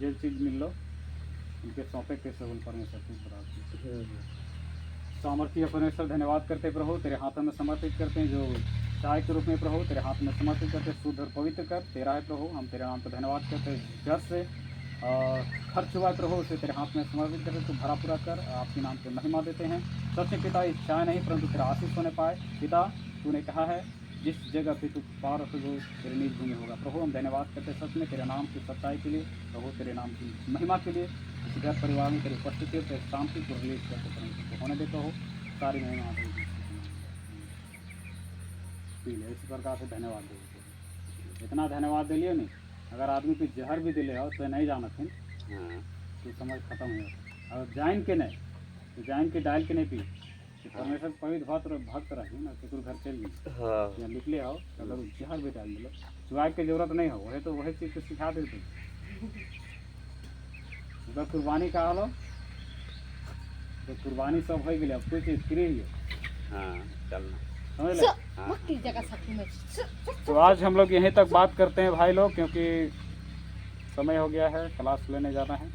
S1: जो चीज़ मिल लो उनके सौंपे कैसे बोल परमेश्वर की सामर्थ्य परमेश्वर धन्यवाद करते प्रभु तेरे हाथों में समर्पित करते हैं जो चाय के रूप में प्रभु तेरे हाथ में समर्पित करते शुद्ध और पवित्र कर तेरा है प्रभु हम तेरे नाम पर धन्यवाद करते जड़ से खर्च हुआ प्रभु उसे तेरे हाथ में समर्पित करते तो भरा पूरा कर आपके नाम पर महिमा देते हैं सच्चे पिता इच्छाएँ नहीं परंतु तेरा आशीष होने पाए पिता तूने कहा है जिस जगह पे तू पार रखोगे तेरे निज भूमि होगा प्रभु हम धन्यवाद करते सच में तेरे नाम की सच्चाई के लिए प्रभु तेरे नाम की महिमा के लिए इस घर परिवार में तेरी उपस्थिति तेरे शांति को रिलीज करते तो होने देते हो सारी महिमा इस प्रकार से धन्यवाद दे इतना धन्यवाद दिलिए नहीं अगर आदमी को जहर भी दिले हो तो नहीं जाना फिर
S3: हाँ
S1: तो समझ खत्म हो जाता। और जान के नहीं तो जान के डाल के नहीं पी तो परमेश्वर पवित्र भक्त रही ना तो घर चल गई
S3: हाँ
S1: या निकले आओ अगर जहर भी डाल दिलो चुराए की जरूरत नहीं हो वही तो वही चीज़ को सिखा देते। अगर कुर्बानी का हालो तो कुर्बानी सब हो गई अब कोई चीज़ फ्री ही है
S3: हाँ चलना
S1: समझ ले।
S6: मक्की जगह सकती में
S1: तो आज हम लोग यहीं तक बात करते हैं भाई लोग क्योंकि समय हो गया है क्लास लेने जाना है।